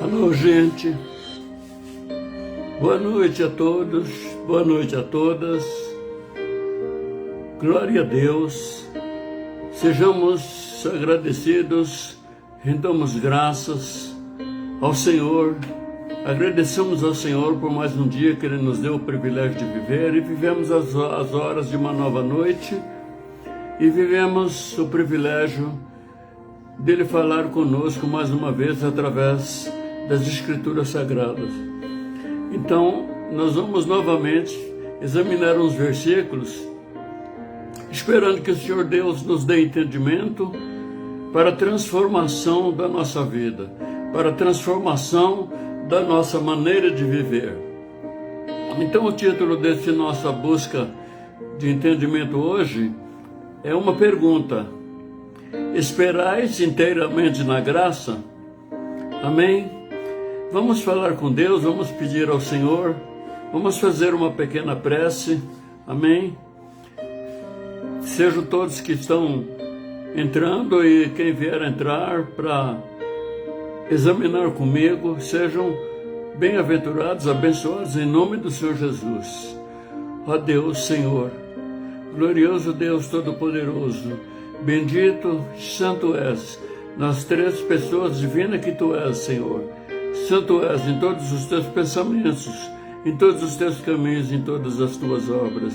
Alô, gente. Boa noite a todos, boa noite a todas. Glória a Deus. Sejamos agradecidos, rendamos graças ao Senhor. Agradecemos ao Senhor por mais um dia que Ele nos deu o privilégio de viver e vivemos as horas de uma nova noite e vivemos o privilégio dele falar conosco mais uma vez através das Escrituras Sagradas. Então, nós vamos novamente examinar uns versículos, esperando que o Senhor Deus nos dê entendimento para a transformação da nossa vida, para a transformação da nossa maneira de viver. Então, o título desse nossa busca de entendimento hoje é uma pergunta: esperais inteiramente na graça? Amém? Vamos falar com Deus, vamos pedir ao Senhor, vamos fazer uma pequena prece, amém? Sejam todos que estão entrando e quem vier entrar para examinar comigo, sejam bem-aventurados, abençoados em nome do Senhor Jesus. Ó Deus, Senhor, glorioso Deus Todo-Poderoso, bendito, santo és, nas três pessoas divinas que Tu és, Senhor. Santo és em todos os Teus pensamentos, em todos os Teus caminhos, em todas as Tuas obras.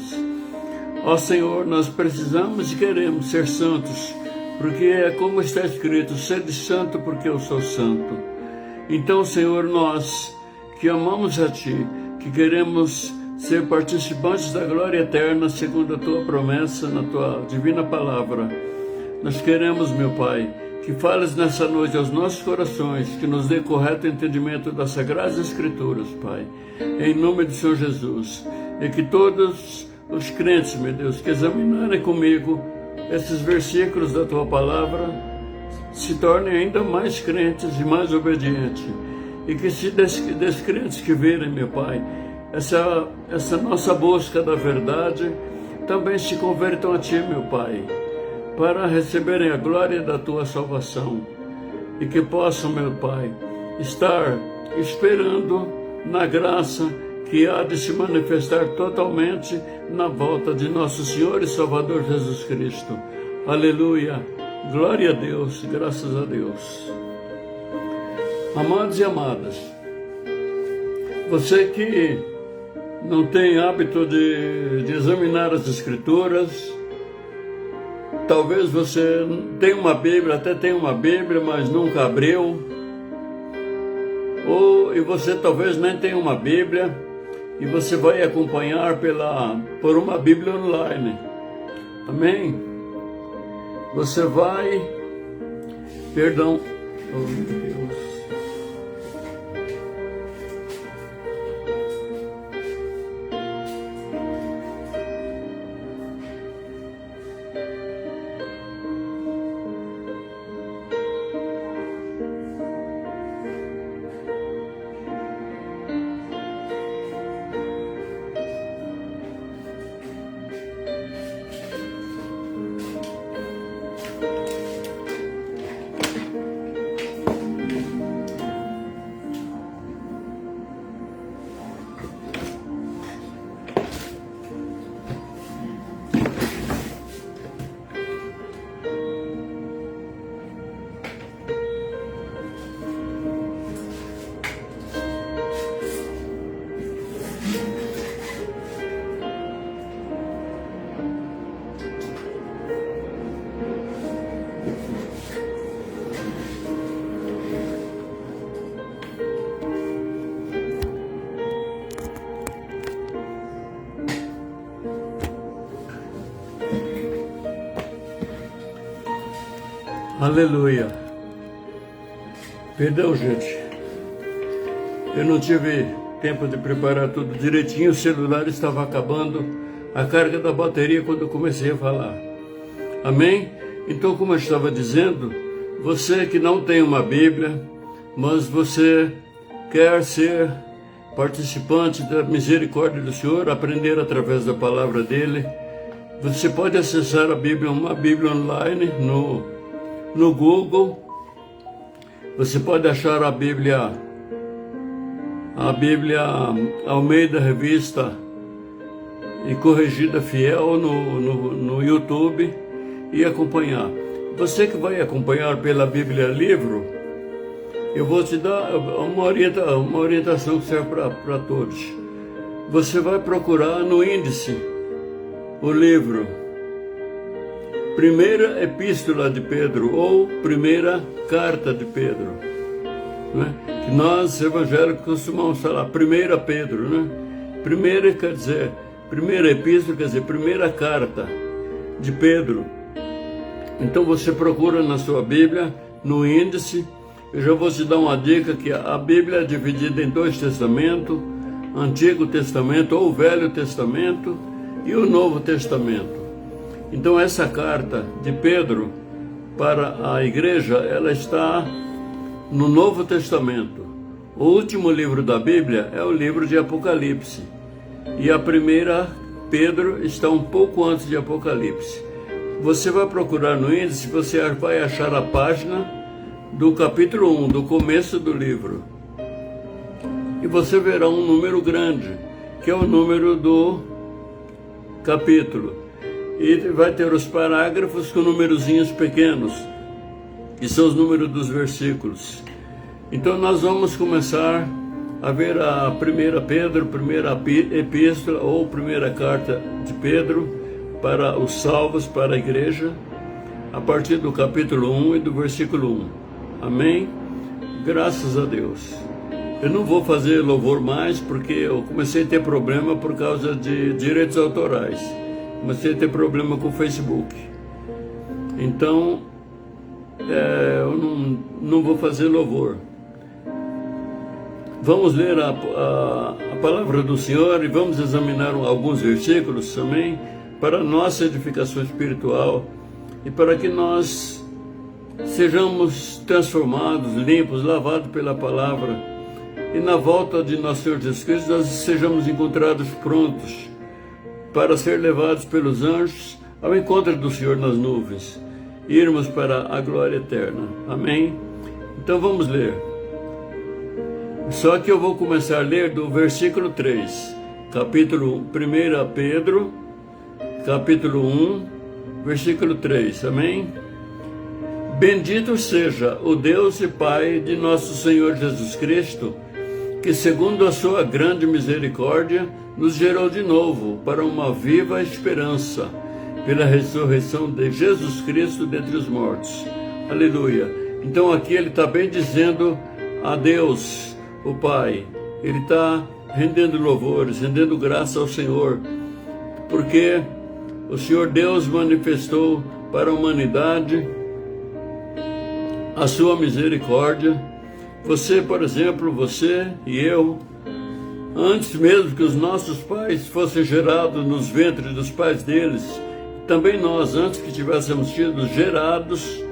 Ó Senhor, nós precisamos e queremos ser santos, porque é como está escrito: sede santo porque eu sou santo. Então, Senhor, nós que amamos a Ti, que queremos ser participantes da glória eterna, segundo a Tua promessa, na Tua divina palavra, nós queremos, meu Pai, que fales nessa noite aos nossos corações, que nos dê correto entendimento das Sagradas Escrituras, Pai, em nome do Senhor Jesus, e que todos os crentes, meu Deus, que examinarem comigo esses versículos da Tua palavra, se tornem ainda mais crentes e mais obedientes, e que se descrentes que virem, meu Pai, essa nossa busca da verdade, também se convertam a Ti, meu Pai, para receberem a glória da Tua salvação, e que possam, meu Pai, estar esperando na graça que há de se manifestar totalmente na volta de nosso Senhor e Salvador Jesus Cristo. Aleluia! Glória a Deus, graças a Deus. Amados e amadas, você que não tem hábito de examinar as Escrituras, talvez você tenha uma Bíblia, até tenha uma Bíblia, mas nunca abriu. E você talvez nem tenha uma Bíblia e você vai acompanhar por uma Bíblia online. Amém? Você vai... Perdão. Oh, meu Deus. Aleluia. Perdão, gente. Eu não tive tempo de preparar tudo direitinho. O celular estava acabando a carga da bateria quando eu comecei a falar. Amém? Então, como eu estava dizendo, você que não tem uma Bíblia, mas você quer ser participante da misericórdia do Senhor, aprender através da palavra dele, você pode acessar a Bíblia, uma Bíblia online no Google, Você pode achar a Bíblia Almeida Revista e Corrigida Fiel no YouTube e acompanhar. Você que vai acompanhar pela Bíblia Livro, eu vou te dar uma orientação que serve para todos. Você vai procurar no índice o livro Primeira Epístola de Pedro ou Primeira Carta de Pedro, né? Que nós evangélicos costumamos falar Primeira Pedro, né? Primeira quer dizer, Primeira Epístola quer dizer Primeira Carta de Pedro. Então você procura na sua Bíblia, no índice. Eu já vou te dar uma dica que a Bíblia é dividida em 2 testamentos, Antigo Testamento ou Velho Testamento e o Novo Testamento. Então essa carta de Pedro para a igreja, ela está no Novo Testamento. O último livro da Bíblia é o livro de Apocalipse. E a primeira, Pedro, está um pouco antes de Apocalipse. Você vai procurar no índice, você vai achar a página do capítulo 1, do começo do livro. E você verá um número grande, que é o número do capítulo. E vai ter os parágrafos com numerozinhos pequenos, que são os números dos versículos. Então nós vamos começar a ver a primeira Pedro, primeira epístola ou primeira carta de Pedro para os salvos, para a igreja, a partir do capítulo 1 e do versículo 1. Amém? Graças a Deus. Eu não vou fazer louvor mais porque eu comecei a ter problema por causa de direitos autorais. Comecei a ter problema com o Facebook. Então, eu não vou fazer louvor. Vamos ler a palavra do Senhor e vamos examinar alguns versículos também para a nossa edificação espiritual e para que nós sejamos transformados, limpos, lavados pela palavra e na volta de nosso Senhor Jesus Cristo nós sejamos encontrados prontos para ser levados pelos anjos ao encontro do Senhor nas nuvens e irmos para a glória eterna. Amém? Então vamos ler. Só que eu vou começar a ler do versículo 3, capítulo 1 Pedro, capítulo 1, versículo 3. Amém? Bendito seja o Deus e Pai de nosso Senhor Jesus Cristo, que segundo a sua grande misericórdia nos gerou de novo para uma viva esperança pela ressurreição de Jesus Cristo dentre os mortos. Aleluia. Então aqui ele está bem dizendo a Deus, o Pai. Ele está rendendo louvores, rendendo graça ao Senhor, porque o Senhor Deus manifestou para a humanidade a sua misericórdia. Você, por exemplo, você e eu, antes mesmo que os nossos pais fossem gerados nos ventres dos pais deles, também nós, antes que tivéssemos sido gerados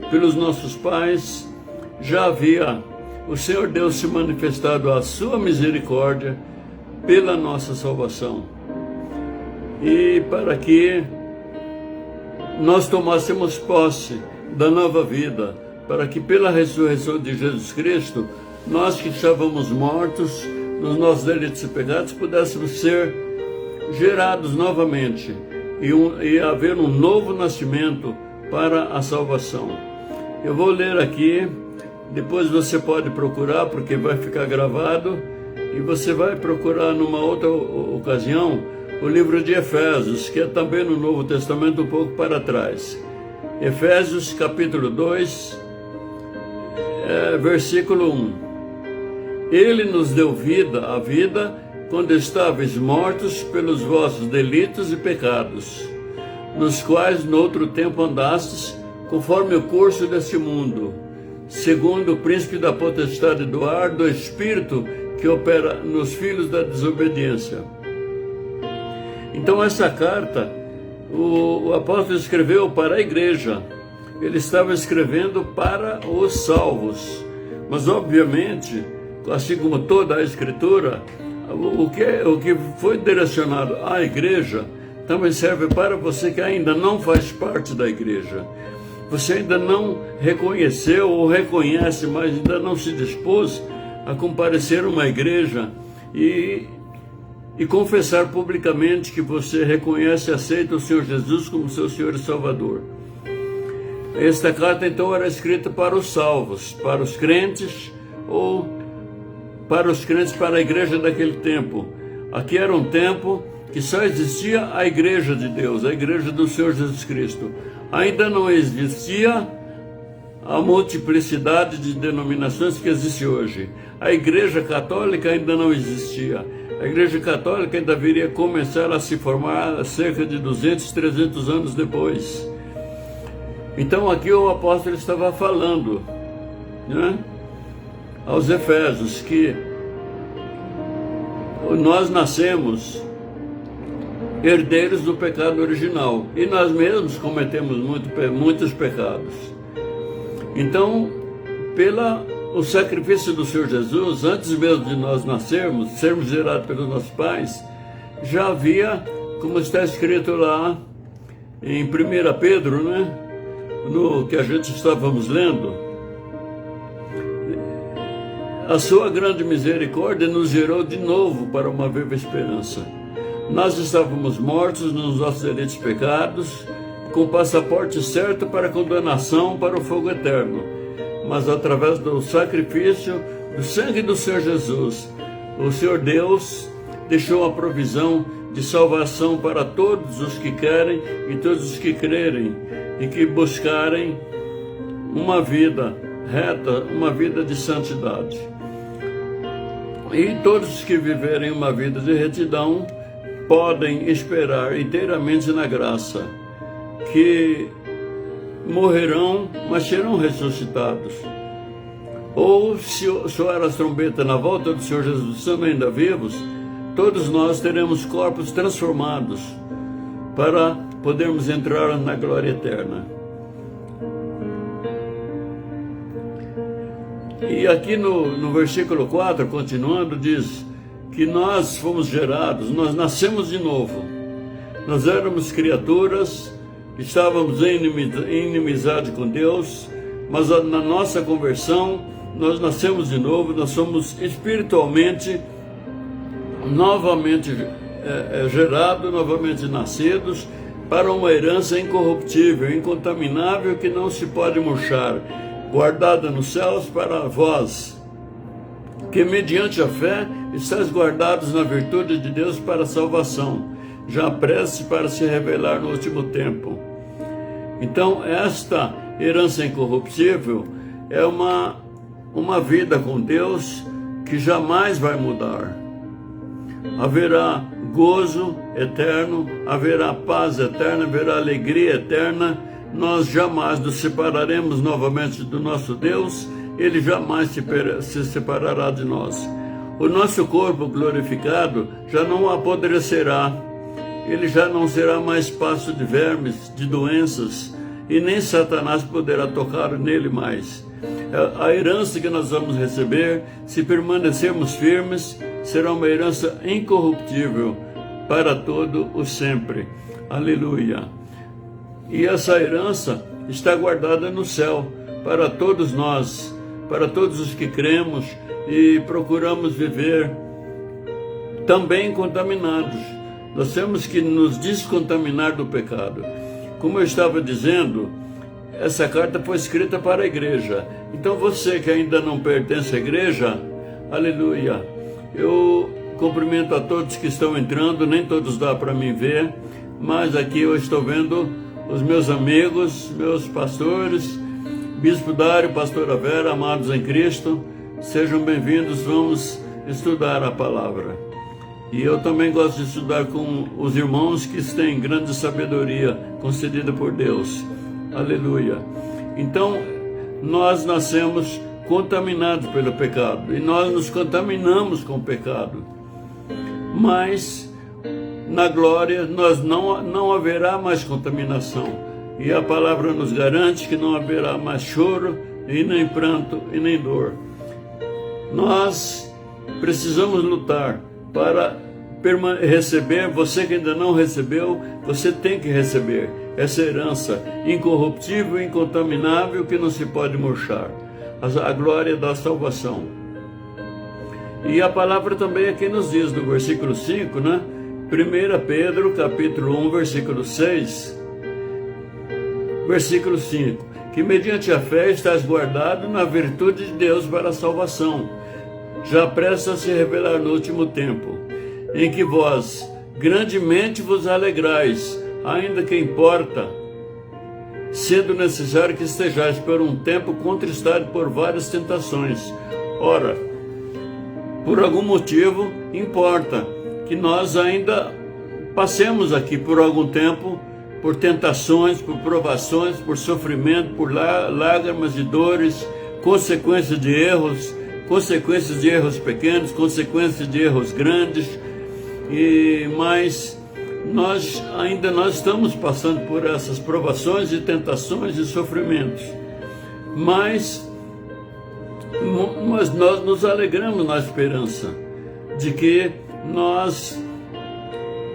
pelos nossos pais, já havia o Senhor Deus se manifestado a sua misericórdia pela nossa salvação. E para que nós tomássemos posse da nova vida, para que pela ressurreição de Jesus Cristo, nós que estávamos mortos nos nossos delitos e pecados, pudéssemos ser gerados novamente e haver um novo nascimento para a salvação. Eu vou ler aqui, depois você pode procurar, porque vai ficar gravado, e você vai procurar numa outra ocasião o livro de Efésios, que é também no Novo Testamento, um pouco para trás. Efésios capítulo 2, versículo 1. Ele nos deu a vida, quando estáveis mortos pelos vossos delitos e pecados, nos quais no outro tempo andastes, conforme o curso deste mundo, segundo o príncipe da potestade do ar, do espírito que opera nos filhos da desobediência. Então essa carta, o apóstolo escreveu para a igreja. Ele estava escrevendo para os salvos. Mas obviamente, assim como toda a escritura, o que foi direcionado à igreja também serve para você que ainda não faz parte da igreja. você ainda não reconheceu ou reconhece, mas ainda não se dispôs a comparecer a uma igreja e confessar publicamente que você reconhece e aceita o Senhor Jesus como seu Senhor e Salvador. Esta carta então era escrita para os salvos, para os crentes ou para os crentes, para a igreja daquele tempo. Aqui era um tempo que só existia a igreja de Deus, a igreja do Senhor Jesus Cristo. Ainda não existia a multiplicidade de denominações que existe hoje. A igreja católica ainda não existia. A igreja católica ainda viria começar a se formar cerca de 200, 300 anos depois. Então aqui o apóstolo estava falando, né, aos Efésios, que nós nascemos herdeiros do pecado original e nós mesmos cometemos muitos pecados. Então, o sacrifício do Senhor Jesus, antes mesmo de nós nascermos, sermos gerados pelos nossos pais, já havia, como está escrito lá em 1 Pedro, né, no que a gente estávamos lendo, a sua grande misericórdia nos gerou de novo para uma viva esperança. Nós estávamos mortos nos nossos delitos e pecados, com passaporte certo para a condenação para o fogo eterno. Mas através do sacrifício do sangue do Senhor Jesus, o Senhor Deus deixou a provisão de salvação para todos os que querem e todos os que crerem e que buscarem uma vida reta, uma vida de santidade. E todos os que viverem uma vida de retidão podem esperar inteiramente na graça, que morrerão, mas serão ressuscitados. Ou se soar as trombetas na volta do Senhor Jesus, estando ainda vivos, todos nós teremos corpos transformados para podermos entrar na glória eterna. E aqui no versículo 4, continuando, diz que nós fomos gerados, nós nascemos de novo. Nós éramos criaturas, estávamos em inimizade com Deus, mas na nossa conversão, nós nascemos de novo, nós somos espiritualmente novamente gerados, novamente nascidos, para uma herança incorruptível, incontaminável, que não se pode murchar, guardada nos céus para vós, que mediante a fé estáis guardados na virtude de Deus para a salvação, já prestes para se revelar no último tempo. Então, esta herança incorruptível é uma vida com Deus que jamais vai mudar. Haverá gozo eterno, haverá paz eterna, haverá alegria eterna. Nós jamais nos separaremos novamente do nosso Deus, Ele jamais se separará de nós. O nosso corpo glorificado já não apodrecerá, ele já não será mais pasto de vermes, de doenças, e nem Satanás poderá tocar nele mais. A herança que nós vamos receber, se permanecermos firmes, será uma herança incorruptível para todo o sempre. Aleluia! E essa herança está guardada no céu para todos nós, para todos os que cremos e procuramos viver também contaminados. Nós temos que nos descontaminar do pecado. Como eu estava dizendo, essa carta foi escrita para a igreja. Então você que ainda não pertence à igreja, aleluia, eu cumprimento a todos que estão entrando, nem todos dá para mim ver, mas aqui eu estou vendo os meus amigos, meus pastores, Bispo Dário, Pastora Vera, amados em Cristo, sejam bem-vindos, vamos estudar a palavra. E eu também gosto de estudar com os irmãos que têm grande sabedoria concedida por Deus. Aleluia. Então, nós nascemos contaminados pelo pecado, e nós nos contaminamos com o pecado. Mas, na glória, não haverá mais contaminação. E a palavra nos garante que não haverá mais choro, e nem pranto, e nem dor. Nós precisamos lutar para receber. Você que ainda não recebeu, você tem que receber essa herança incorruptível e incontaminável que não se pode murchar, a glória da salvação. E a palavra também aqui nos diz, no versículo 5, né? 1 Pedro, capítulo 1, versículo 6, versículo 5, que mediante a fé estás guardado na virtude de Deus para a salvação, já presta a se revelar no último tempo, em que vós grandemente vos alegrais, ainda que importa, sendo necessário que estejais por um tempo contristado por várias tentações. Ora, por algum motivo, importa que nós ainda passemos aqui por algum tempo, por tentações, por provações, por sofrimento, por lágrimas e dores, consequências de erros pequenos, consequências de erros grandes, mas nós estamos passando por essas provações e tentações e sofrimentos, mas nós nos alegramos na esperança de que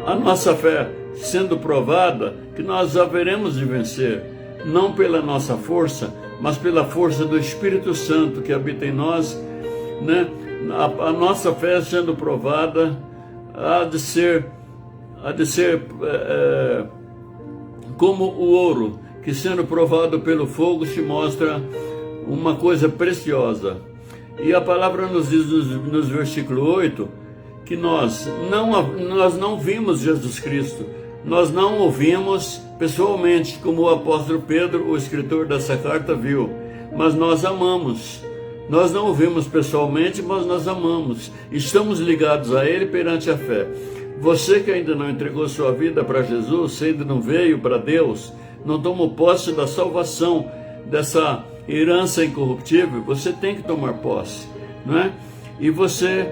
a nossa fé sendo provada, que nós haveremos de vencer, não pela nossa força, mas pela força do Espírito Santo que habita em nós, né? A nossa fé sendo provada há de ser como o ouro, que sendo provado pelo fogo se mostra uma coisa preciosa. E a palavra nos diz nos versículo 8, que nós não vimos Jesus Cristo, nós não o vimos pessoalmente, como o apóstolo Pedro, o escritor dessa carta, viu, mas nós amamos. Nós não o vimos pessoalmente, mas nós amamos. Estamos ligados a Ele perante a fé. Você que ainda não entregou sua vida para Jesus, você ainda não veio para Deus, não tomou posse da salvação, dessa herança incorruptível, você tem que tomar posse, não é? E você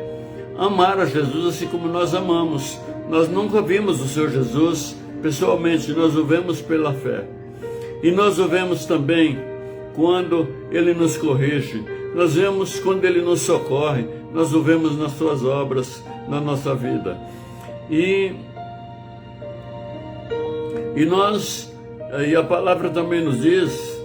amar a Jesus assim como nós amamos. Nós nunca vimos o Senhor Jesus pessoalmente, nós o vemos pela fé. E nós o vemos também quando Ele nos corrige, nós vemos quando Ele nos socorre, nós o vemos nas suas obras, na nossa vida. E a palavra também nos diz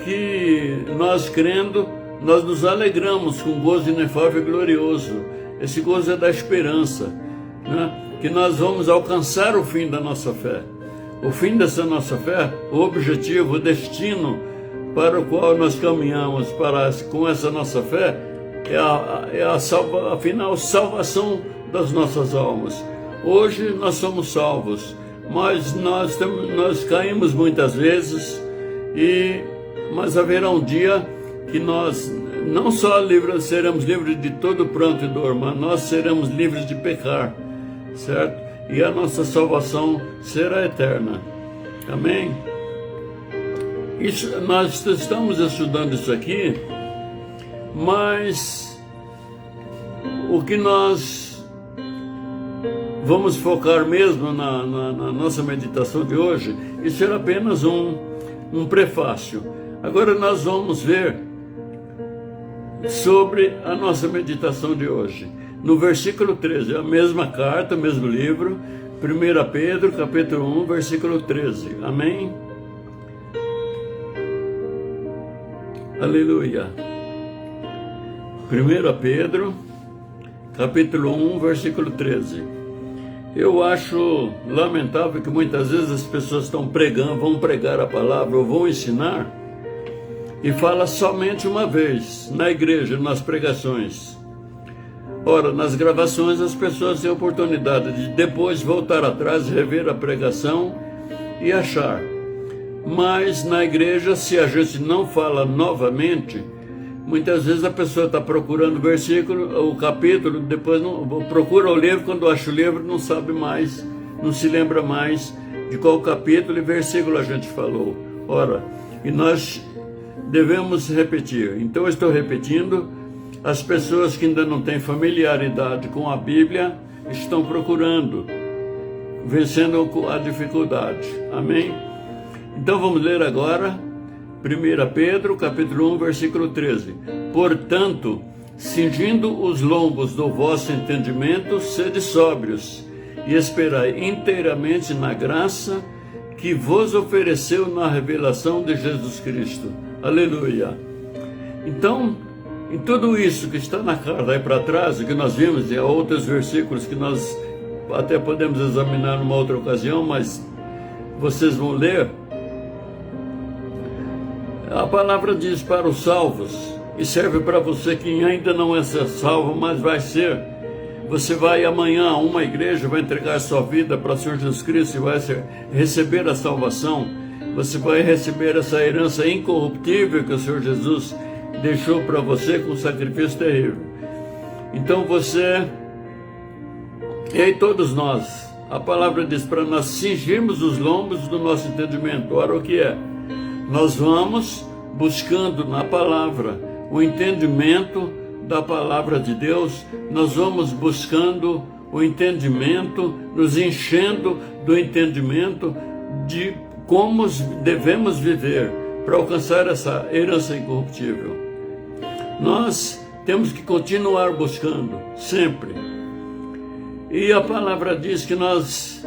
que nós crendo, nós nos alegramos com gozo inefável e glorioso. Esse gozo é da esperança, né? Que nós vamos alcançar o fim da nossa fé. O fim dessa nossa fé, o objetivo, o destino para o qual nós caminhamos com essa nossa fé, é a salvação das nossas almas. Hoje nós somos salvos, mas nós caímos muitas vezes, mas haverá um dia que nós não só seremos livres de todo pranto e dor, mas nós seremos livres de pecar, certo? E a nossa salvação será eterna. Amém? Nós estamos estudando isso aqui, mas o que nós vamos focar mesmo na nossa meditação de hoje, isso era apenas um prefácio. Agora nós vamos ver sobre a nossa meditação de hoje. No versículo 13, a mesma carta, o mesmo livro, 1 Pedro, capítulo 1, versículo 13. Amém? Aleluia. 1 Pedro, capítulo 1, versículo 13. Eu acho lamentável que muitas vezes as pessoas vão pregar a palavra ou vão ensinar e fala somente uma vez na igreja, nas pregações. Ora, nas gravações as pessoas têm a oportunidade de depois voltar atrás, rever a pregação e achar. Mas na igreja, se a gente não fala novamente, muitas vezes a pessoa está procurando o versículo, o capítulo, depois procura o livro, quando acha o livro não sabe mais, não se lembra mais de qual capítulo e versículo a gente falou. Ora, e nós devemos repetir. Então eu estou repetindo, as pessoas que ainda não têm familiaridade com a Bíblia estão procurando, vencendo a dificuldade. Amém? Então vamos ler agora 1 Pedro, capítulo 1, versículo 13. Portanto, cingindo os lombos do vosso entendimento, sede sóbrios, e esperai inteiramente na graça que vos ofereceu na revelação de Jesus Cristo. Aleluia. Então, em tudo isso que está na carta aí para trás, que nós vimos, e há outros versículos que nós até podemos examinar numa outra ocasião, mas vocês vão ler. A palavra diz para os salvos, e serve para você que ainda não é salvo, mas vai ser. Você vai amanhã a uma igreja, vai entregar a sua vida para o Senhor Jesus Cristo e vai receber a salvação. Você vai receber essa herança incorruptível que o Senhor Jesus deixou para você com um sacrifício terrível. Então você, e aí todos nós, a palavra diz para nós cingirmos os lombos do nosso entendimento. Ora, o que é? Nós vamos buscando na palavra o entendimento da palavra de Deus, nós vamos buscando o entendimento, nos enchendo do entendimento de como devemos viver para alcançar essa herança incorruptível. Nós temos que continuar buscando, sempre. E a palavra diz que nós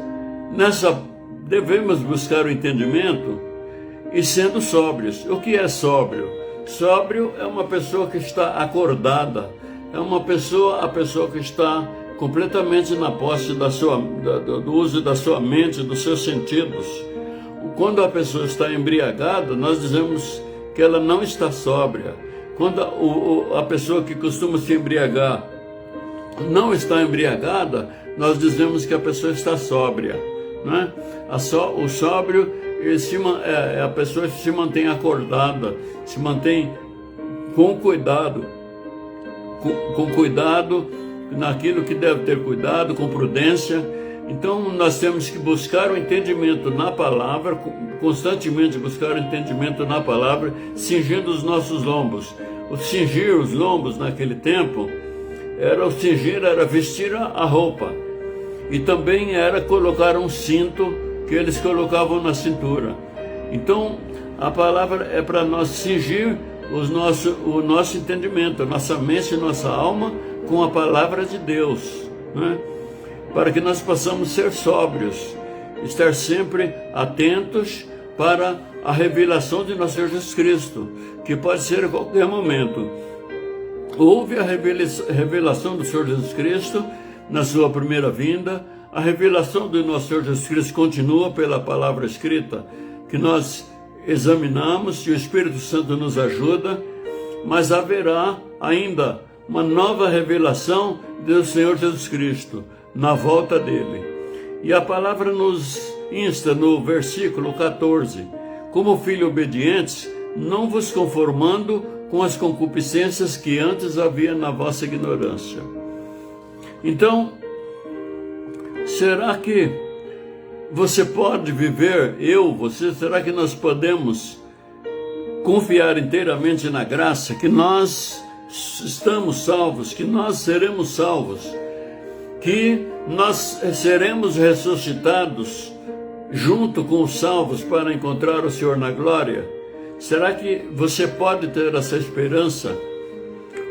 devemos buscar o entendimento e sendo sóbrios. O que é sóbrio? Sóbrio é uma pessoa que está acordada, é a pessoa que está completamente na posse do uso da sua mente, dos seus sentidos. Quando a pessoa está embriagada, nós dizemos que ela não está sóbria. Quando a pessoa que costuma se embriagar não está embriagada, nós dizemos que a pessoa está sóbria, né? O sóbrio a pessoa se mantém acordada, se mantém com cuidado naquilo que deve ter cuidado, com prudência. Então nós temos que buscar o entendimento na palavra, constantemente buscar o entendimento na palavra, cingindo os nossos lombos. O cingir os lombos naquele tempo, era vestir a roupa, e também era colocar um cinto que eles colocavam na cintura. Então a palavra é para nós cingir o nosso entendimento, a nossa mente e nossa alma com a palavra de Deus, né? Para que nós possamos ser sóbrios, estar sempre atentos para a revelação de nosso Senhor Jesus Cristo, que pode ser a qualquer momento. Houve a revelação do Senhor Jesus Cristo na sua primeira vinda. A revelação do nosso Senhor Jesus Cristo continua pela palavra escrita, que nós examinamos, e o Espírito Santo nos ajuda, mas haverá ainda uma nova revelação do Senhor Jesus Cristo na volta dele. E a palavra nos insta no versículo 14: como filhos obedientes, não vos conformando com as concupiscências que antes havia na vossa ignorância. Então, será que você pode viver, será que nós podemos confiar inteiramente na graça, que nós estamos salvos, que nós seremos salvos, que nós seremos ressuscitados junto com os salvos para encontrar o Senhor na glória? Será que você pode ter essa esperança?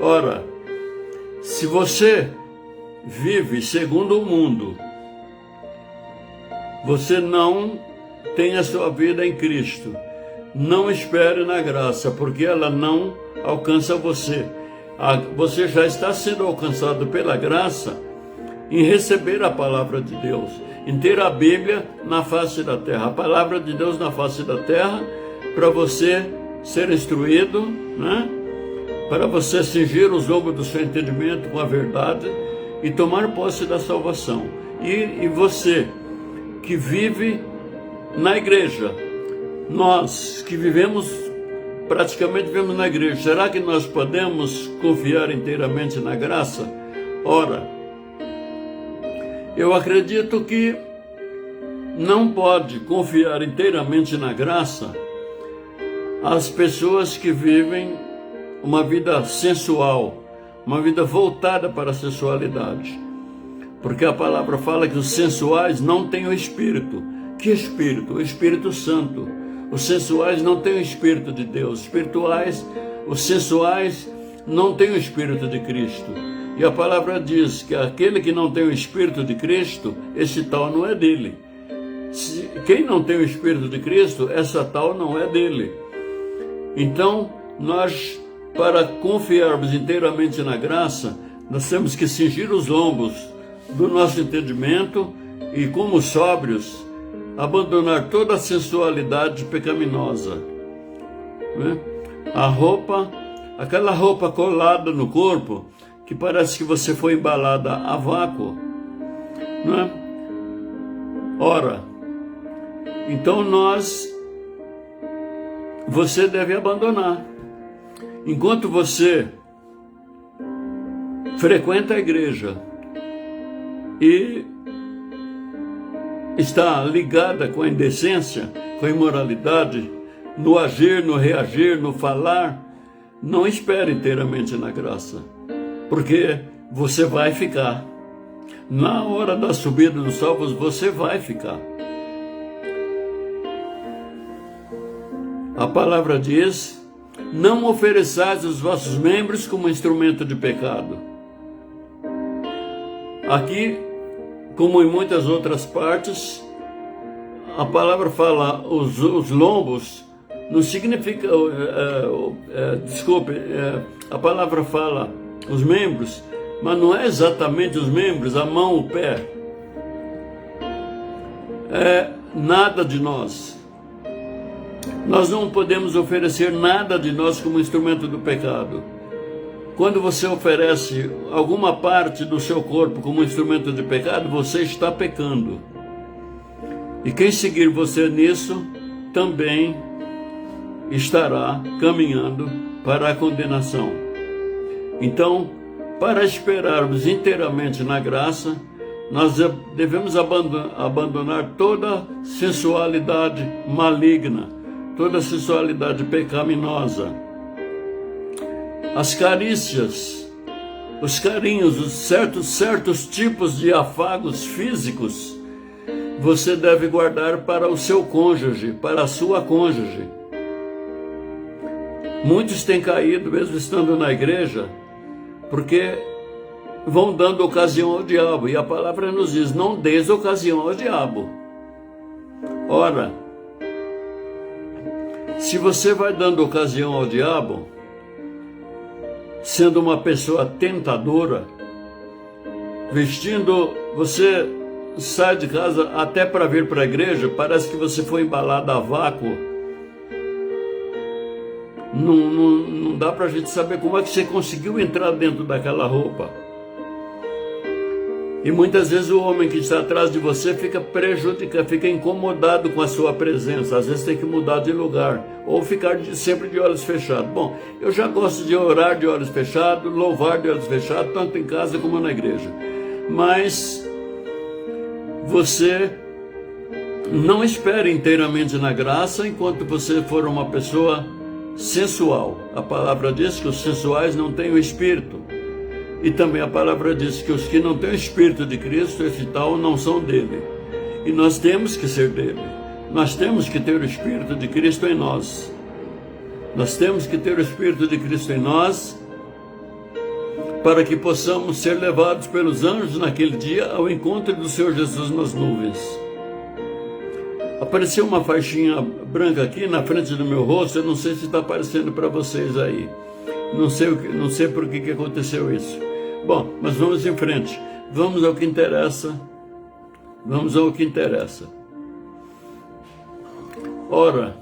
Ora, se você vive segundo o mundo, você não tem a sua vida em Cristo. Não espere na graça, porque ela não alcança você. Você já está sendo alcançado pela graça em receber a palavra de Deus, em ter a Bíblia na face da terra, a palavra de Deus na face da terra, para você ser instruído, né? Para você cingir os lombos do seu entendimento com a verdade e tomar posse da salvação. E você que vive na igreja, nós que praticamente vivemos na igreja, será que nós podemos confiar inteiramente na graça? Ora, eu acredito que não pode confiar inteiramente na graça as pessoas que vivem uma vida sensual, uma vida voltada para a sensualidade. Porque a palavra fala que os sensuais não têm o Espírito. Que Espírito? O Espírito Santo. Os sensuais não têm o Espírito de Deus. Os sensuais não têm o Espírito de Cristo. E a palavra diz que aquele que não tem o Espírito de Cristo, esse tal não é dele. Quem não tem o Espírito de Cristo, essa tal não é dele. Então, nós, para confiarmos inteiramente na graça, nós temos que cingir os lombos do nosso entendimento e, como sóbrios, abandonar toda a sensualidade pecaminosa, né? Aquela roupa colada no corpo, que parece que você foi embalada a vácuo, né? Ora, então você deve abandonar. Enquanto você frequenta a igreja e está ligada com a indecência, com a imoralidade, no agir, no reagir, no falar, não espere inteiramente na graça, porque você vai ficar. Na hora da subida dos salvos, você vai ficar. A palavra diz: não ofereçais os vossos membros como instrumento de pecado. Aqui, como em muitas outras partes, a palavra fala os lombos, não significa, a palavra fala os membros, mas não é exatamente os membros, a mão, o pé. É nada de nós. Nós não podemos oferecer nada de nós como instrumento do pecado. Quando você oferece alguma parte do seu corpo como instrumento de pecado, você está pecando. E quem seguir você nisso, também estará caminhando para a condenação. Então, para esperarmos inteiramente na graça, nós devemos abandonar toda sensualidade maligna, toda sensualidade pecaminosa. As carícias, os carinhos, os certos tipos de afagos físicos, você deve guardar para o seu cônjuge, para a sua cônjuge. Muitos têm caído, mesmo estando na igreja, porque vão dando ocasião ao diabo. E a palavra nos diz: não deis ocasião ao diabo. Ora, se você vai dando ocasião ao diabo, sendo uma pessoa tentadora, você sai de casa até para vir para a igreja, parece que você foi embalado a vácuo. Não dá para a gente saber como é que você conseguiu entrar dentro daquela roupa. E muitas vezes o homem que está atrás de você fica prejudicado, fica incomodado com a sua presença. Às vezes tem que mudar de lugar, ou ficar sempre de olhos fechados. Bom, eu já gosto de orar de olhos fechados, louvar de olhos fechados, tanto em casa como na igreja. Mas você não espere inteiramente na graça enquanto você for uma pessoa sensual. A palavra diz que os sensuais não têm o Espírito. E também a palavra diz que os que não têm o Espírito de Cristo, esse tal, não são dele. E nós temos que ser dele. Nós temos que ter o Espírito de Cristo em nós. Nós temos que ter o Espírito de Cristo em nós para que possamos ser levados pelos anjos naquele dia ao encontro do Senhor Jesus nas nuvens. Apareceu uma faixinha branca aqui na frente do meu rosto, eu não sei se está aparecendo para vocês aí. Não sei por que aconteceu isso. Bom, mas vamos em frente. Vamos ao que interessa. Vamos ao que interessa. Ora,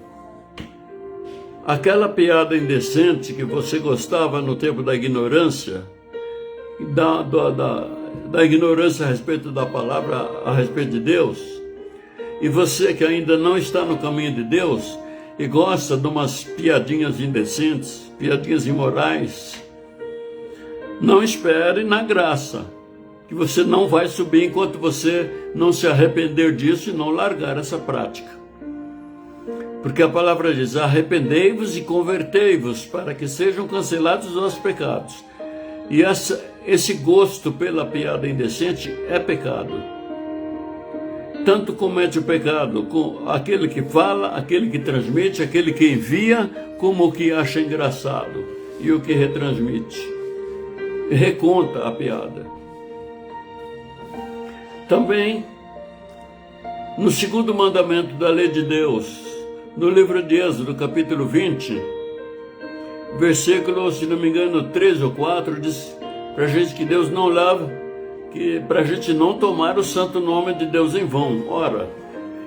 aquela piada indecente que você gostava no tempo da ignorância, da ignorância a respeito da palavra, a respeito de Deus, e você que ainda não está no caminho de Deus e gosta de umas piadinhas indecentes, piadinhas imorais, não espere na graça, que você não vai subir enquanto você não se arrepender disso e não largar essa prática. Porque a palavra diz: arrependei-vos e convertei-vos para que sejam cancelados os vossos pecados. E esse gosto pela piada indecente é pecado. Tanto comete o pecado com aquele que fala, aquele que transmite, aquele que envia, como o que acha engraçado e o que retransmite. Reconta a piada. Também No segundo mandamento da lei de Deus, no livro de Êxodo, capítulo 20, versículo, se não me engano, 3 ou 4, diz para a gente que Deus não lava, que para a gente não tomar o santo nome de Deus em vão. Ora,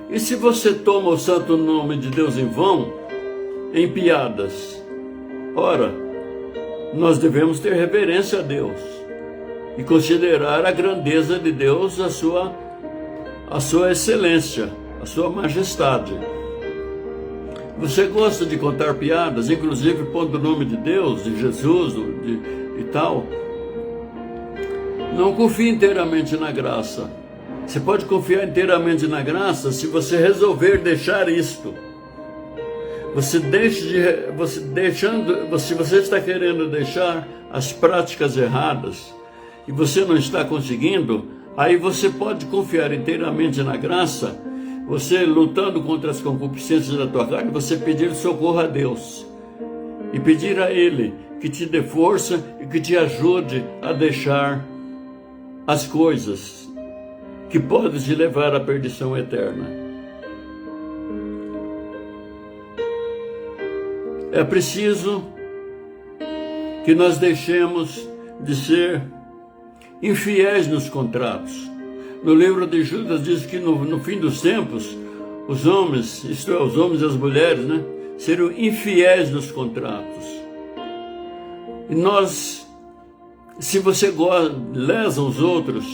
e se você toma o santo nome de Deus em vão, em piadas? Ora, nós devemos ter reverência a Deus e considerar a grandeza de Deus, a sua excelência, a sua majestade. Você gosta de contar piadas, inclusive pondo o nome de Deus, de Jesus e tal? Não confie inteiramente na graça. Você pode confiar inteiramente na graça se você resolver deixar isto. Se você está querendo deixar as práticas erradas e você não está conseguindo, aí você pode confiar inteiramente na graça, você lutando contra as concupiscências da tua carne, você pedir socorro a Deus e pedir a Ele que te dê força e que te ajude a deixar as coisas que podem te levar à perdição eterna. É preciso que nós deixemos de ser infiéis nos contratos. No livro de Judas diz que no fim dos tempos, os homens, isto é, os homens e as mulheres, serão infiéis nos contratos. E nós, se você lesa os outros,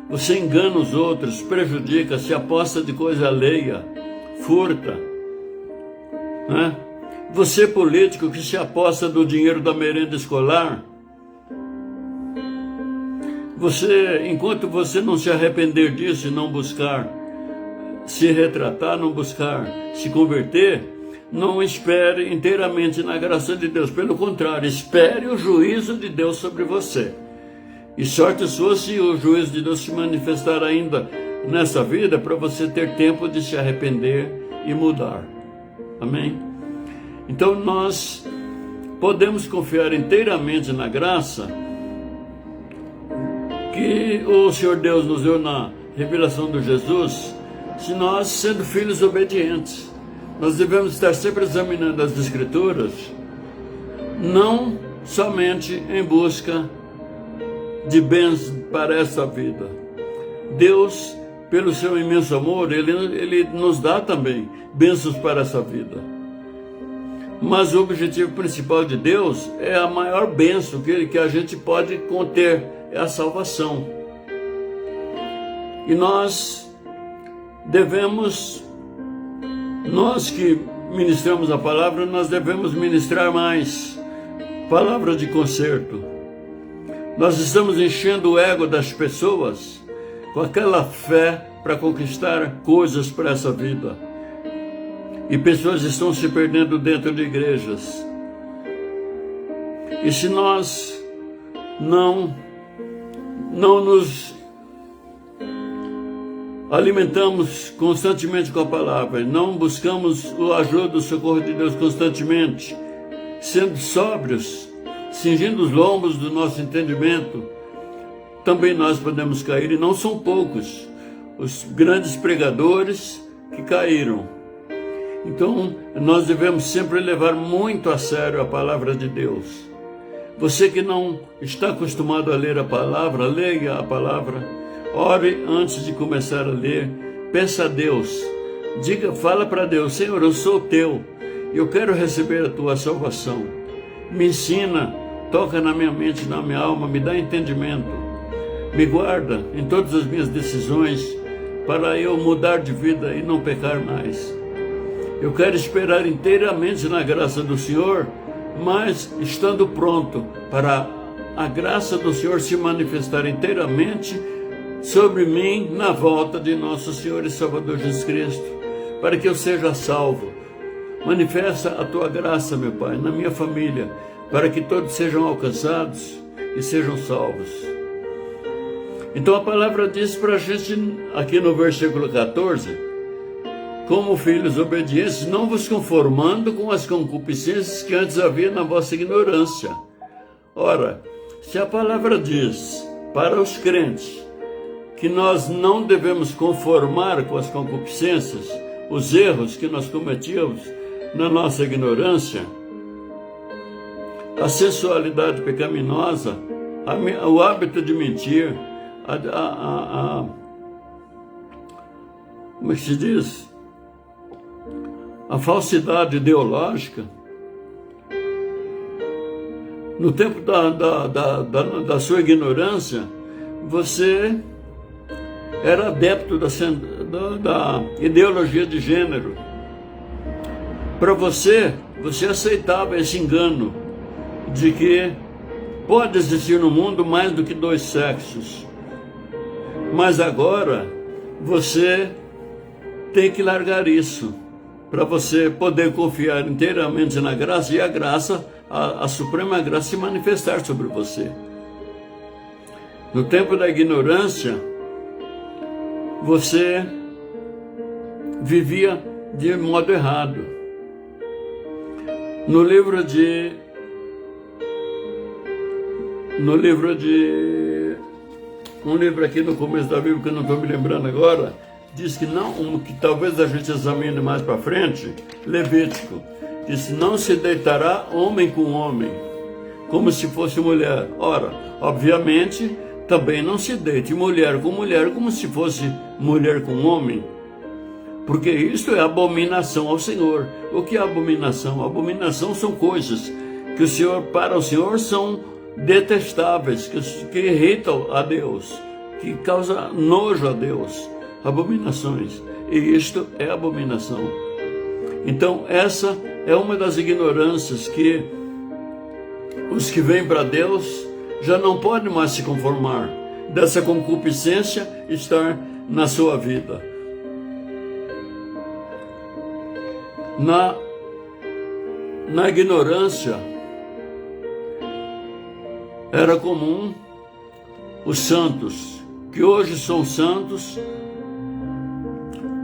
você engana os outros, prejudica, se aposta de coisa alheia, furta, Você, político, que se aposta do dinheiro da merenda escolar, enquanto você não se arrepender disso e não buscar se retratar, não buscar se converter, não espere inteiramente na graça de Deus. Pelo contrário, espere o juízo de Deus sobre você. E sorte sua se o juízo de Deus se manifestar ainda nessa vida, para você ter tempo de se arrepender e mudar. Amém? Então nós podemos confiar inteiramente na graça que o Senhor Deus nos deu na revelação de Jesus, se nós, sendo filhos obedientes, nós devemos estar sempre examinando as Escrituras, não somente em busca de bens para essa vida. Deus, pelo seu imenso amor, Ele nos dá também bênçãos para essa vida. Mas o objetivo principal de Deus é a maior bênção que a gente pode conter, é a salvação. E nós que ministramos a palavra, nós devemos ministrar mais palavra de conserto. Nós estamos enchendo o ego das pessoas com aquela fé para conquistar coisas para essa vida. E pessoas estão se perdendo dentro de igrejas. E se nós não nos alimentamos constantemente com a palavra, não buscamos a ajuda, o socorro de Deus constantemente, sendo sóbrios, cingindo os lombos do nosso entendimento, também nós podemos cair, e não são poucos os grandes pregadores que caíram. Então, nós devemos sempre levar muito a sério a palavra de Deus. Você que não está acostumado a ler a palavra, leia a palavra, ore antes de começar a ler, peça a Deus, fala para Deus: Senhor, eu sou teu, eu quero receber a tua salvação. Me ensina, toca na minha mente, na minha alma, me dá entendimento, me guarda em todas as minhas decisões, para eu mudar de vida e não pecar mais. Eu quero esperar inteiramente na graça do Senhor, mas estando pronto para a graça do Senhor se manifestar inteiramente sobre mim na volta de nosso Senhor e Salvador Jesus Cristo, para que eu seja salvo. Manifesta a tua graça, meu Pai, na minha família, para que todos sejam alcançados e sejam salvos. Então a palavra diz para a gente, aqui no versículo 14, como filhos obedientes, não vos conformando com as concupiscências que antes havia na vossa ignorância. Ora, se a palavra diz para os crentes que nós não devemos conformar com as concupiscências, os erros que nós cometíamos na nossa ignorância, a sensualidade pecaminosa, o hábito de mentir, como é que se diz? A falsidade ideológica. No tempo da sua ignorância, você era adepto da ideologia de gênero. Para você aceitava esse engano de que pode existir no mundo mais do que 2 sexos. Mas agora você tem que largar isso para você poder confiar inteiramente na graça e a graça, a suprema graça, se manifestar sobre você. No tempo da ignorância, você vivia de modo errado. No livro de um livro aqui no começo da Bíblia, que eu não estou me lembrando agora, diz que que talvez a gente examine mais para frente, Levítico, diz: não se deitará homem com homem, como se fosse mulher. Ora, obviamente, também não se deite mulher com mulher, como se fosse mulher com homem, porque isto é abominação ao Senhor. O que é abominação? Abominação são coisas que para o Senhor são detestáveis, que irritam a Deus, que causam nojo a Deus. Abominações. E isto é abominação. Então essa é uma das ignorâncias que os que vêm para Deus já não podem mais se conformar, dessa concupiscência estar na sua vida. Na ignorância era comum os santos, que hoje são santos,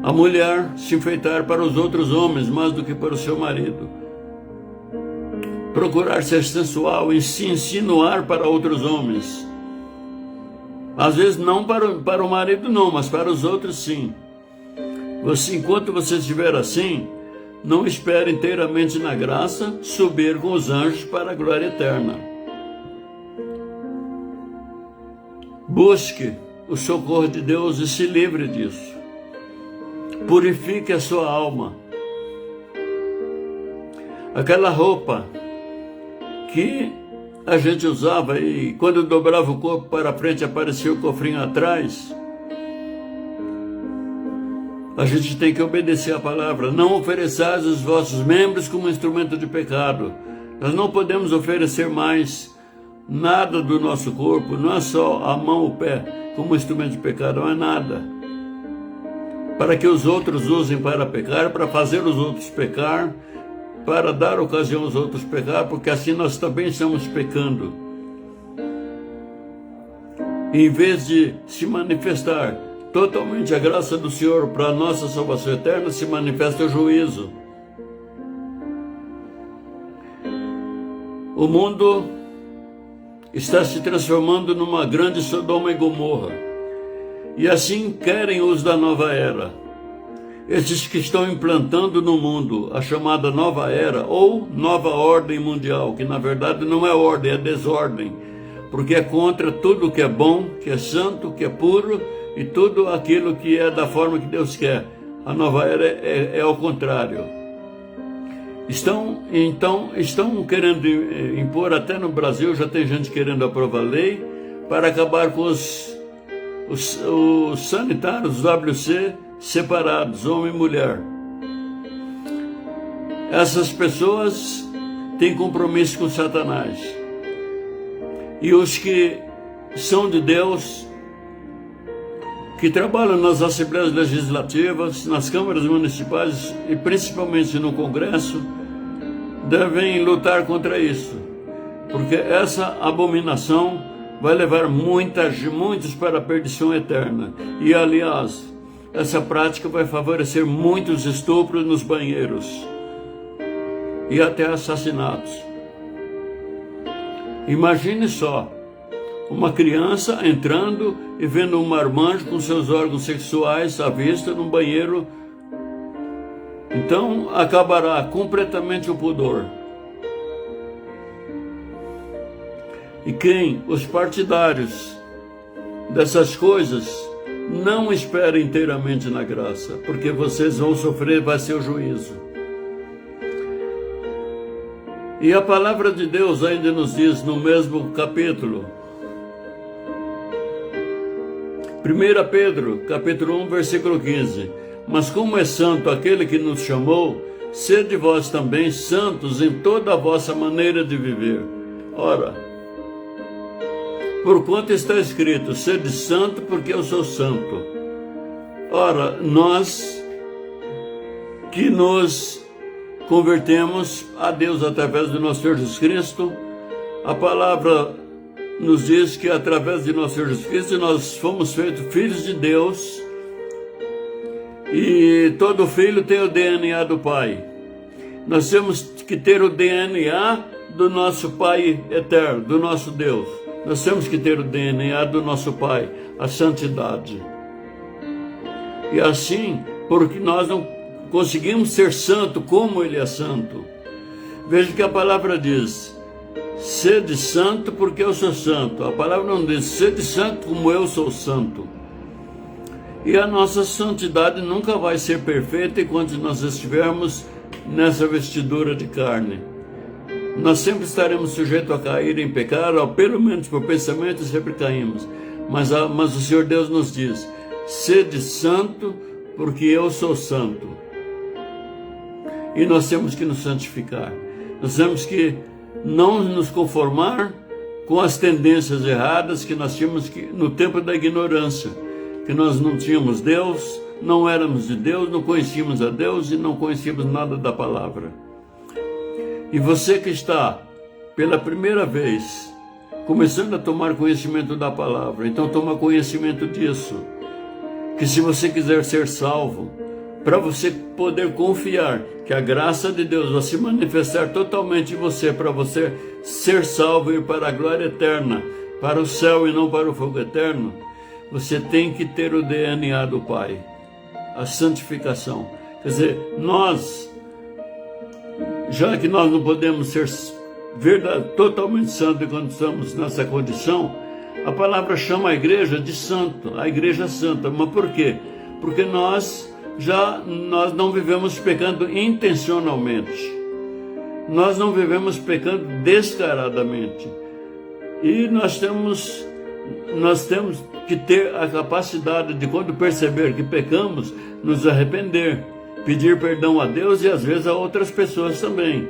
a mulher se enfeitar para os outros homens mais do que para o seu marido, procurar ser sensual e se insinuar para outros homens. Às vezes não para o marido não, mas para os outros sim. Enquanto você estiver assim, não espere inteiramente na graça subir com os anjos para a glória eterna. Busque o socorro de Deus e se livre disso. Purifique a sua alma. Aquela roupa que a gente usava e quando dobrava o corpo para frente aparecia o cofrinho atrás, a gente tem que obedecer a palavra. Não ofereçais os vossos membros como instrumento de pecado. Nós não podemos oferecer mais nada do nosso corpo, não é só a mão, o pé, como instrumento de pecado, não é nada. Para que os outros usem para pecar, para fazer os outros pecar, para dar ocasião aos outros pecar, porque assim nós também estamos pecando. Em vez de se manifestar totalmente a graça do Senhor para a nossa salvação eterna, se manifesta o juízo. O mundo está se transformando numa grande Sodoma e Gomorra. E assim querem os da nova era. Esses que estão implantando no mundo a chamada nova era ou nova ordem mundial, que na verdade não é ordem, é desordem, porque é contra tudo que é bom, que é santo, que é puro e tudo aquilo que é da forma que Deus quer. A nova era é ao contrário. Estão querendo impor, até no Brasil já tem gente querendo aprovar lei para acabar com os sanitários, os WC, separados, homem e mulher. Essas pessoas têm compromisso com Satanás. E os que são de Deus, que trabalham nas assembleias legislativas, nas câmaras municipais e principalmente no Congresso, devem lutar contra isso, porque essa abominação vai levar muitos para a perdição eterna. E, aliás, essa prática vai favorecer muitos estupros nos banheiros e até assassinatos. Imagine só, uma criança entrando e vendo um marmanjo com seus órgãos sexuais à vista num banheiro. Então acabará completamente o pudor. E os partidários dessas coisas, não esperem inteiramente na graça, porque vocês vão sofrer, vai ser o juízo. E a palavra de Deus ainda nos diz no mesmo capítulo, 1 Pedro, capítulo 1, versículo 15. Mas como é santo aquele que nos chamou, sede vós também santos em toda a vossa maneira de viver. Ora, porquanto está escrito, sede santo porque eu sou santo. Ora, nós que nos convertemos a Deus através do nosso Senhor Jesus Cristo, a palavra nos diz que através de nosso Senhor Jesus Cristo nós fomos feitos filhos de Deus, e todo filho tem o DNA do Pai. Nós temos que ter o DNA do nosso Pai eterno, do nosso Deus. Nós temos que ter o DNA do nosso Pai, a santidade. E assim, porque nós não conseguimos ser santo como Ele é santo. Veja que a palavra diz, sede santo porque eu sou santo. A palavra não diz, sede santo como eu sou santo. E a nossa santidade nunca vai ser perfeita enquanto nós estivermos nessa vestidura de carne. Nós sempre estaremos sujeitos a cair em pecado, ou pelo menos por pensamento sempre caímos. Mas o Senhor Deus nos diz, sede santo porque eu sou santo. E nós temos que nos santificar. Nós temos que não nos conformar com as tendências erradas que nós tínhamos no tempo da ignorância. Que nós não tínhamos Deus, não éramos de Deus, não conhecíamos a Deus e não conhecíamos nada da palavra. E você que está pela primeira vez começando a tomar conhecimento da palavra, então toma conhecimento disso, que se você quiser ser salvo, para você poder confiar que a graça de Deus vai se manifestar totalmente em você, para você ser salvo e ir para a glória eterna, para o céu e não para o fogo eterno, você tem que ter o DNA do Pai, a santificação. Quer dizer, já que nós não podemos ser totalmente santos quando estamos nessa condição, a palavra chama a igreja de santo, a igreja santa. Mas por quê? Porque nós não vivemos pecando intencionalmente. Nós não vivemos pecando descaradamente. E nós temos que ter a capacidade de, quando perceber que pecamos, nos arrepender, pedir perdão a Deus e às vezes a outras pessoas também.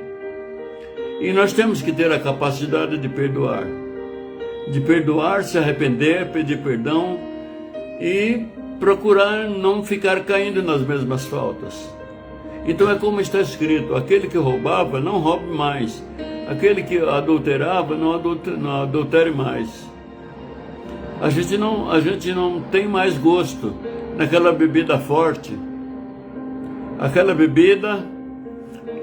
E nós temos que ter a capacidade de perdoar, se arrepender, pedir perdão e procurar não ficar caindo nas mesmas faltas. Então é como está escrito, aquele que roubava, não roube mais. Aquele que adulterava, não adultere mais. A gente não tem mais gosto naquela bebida forte, aquela bebida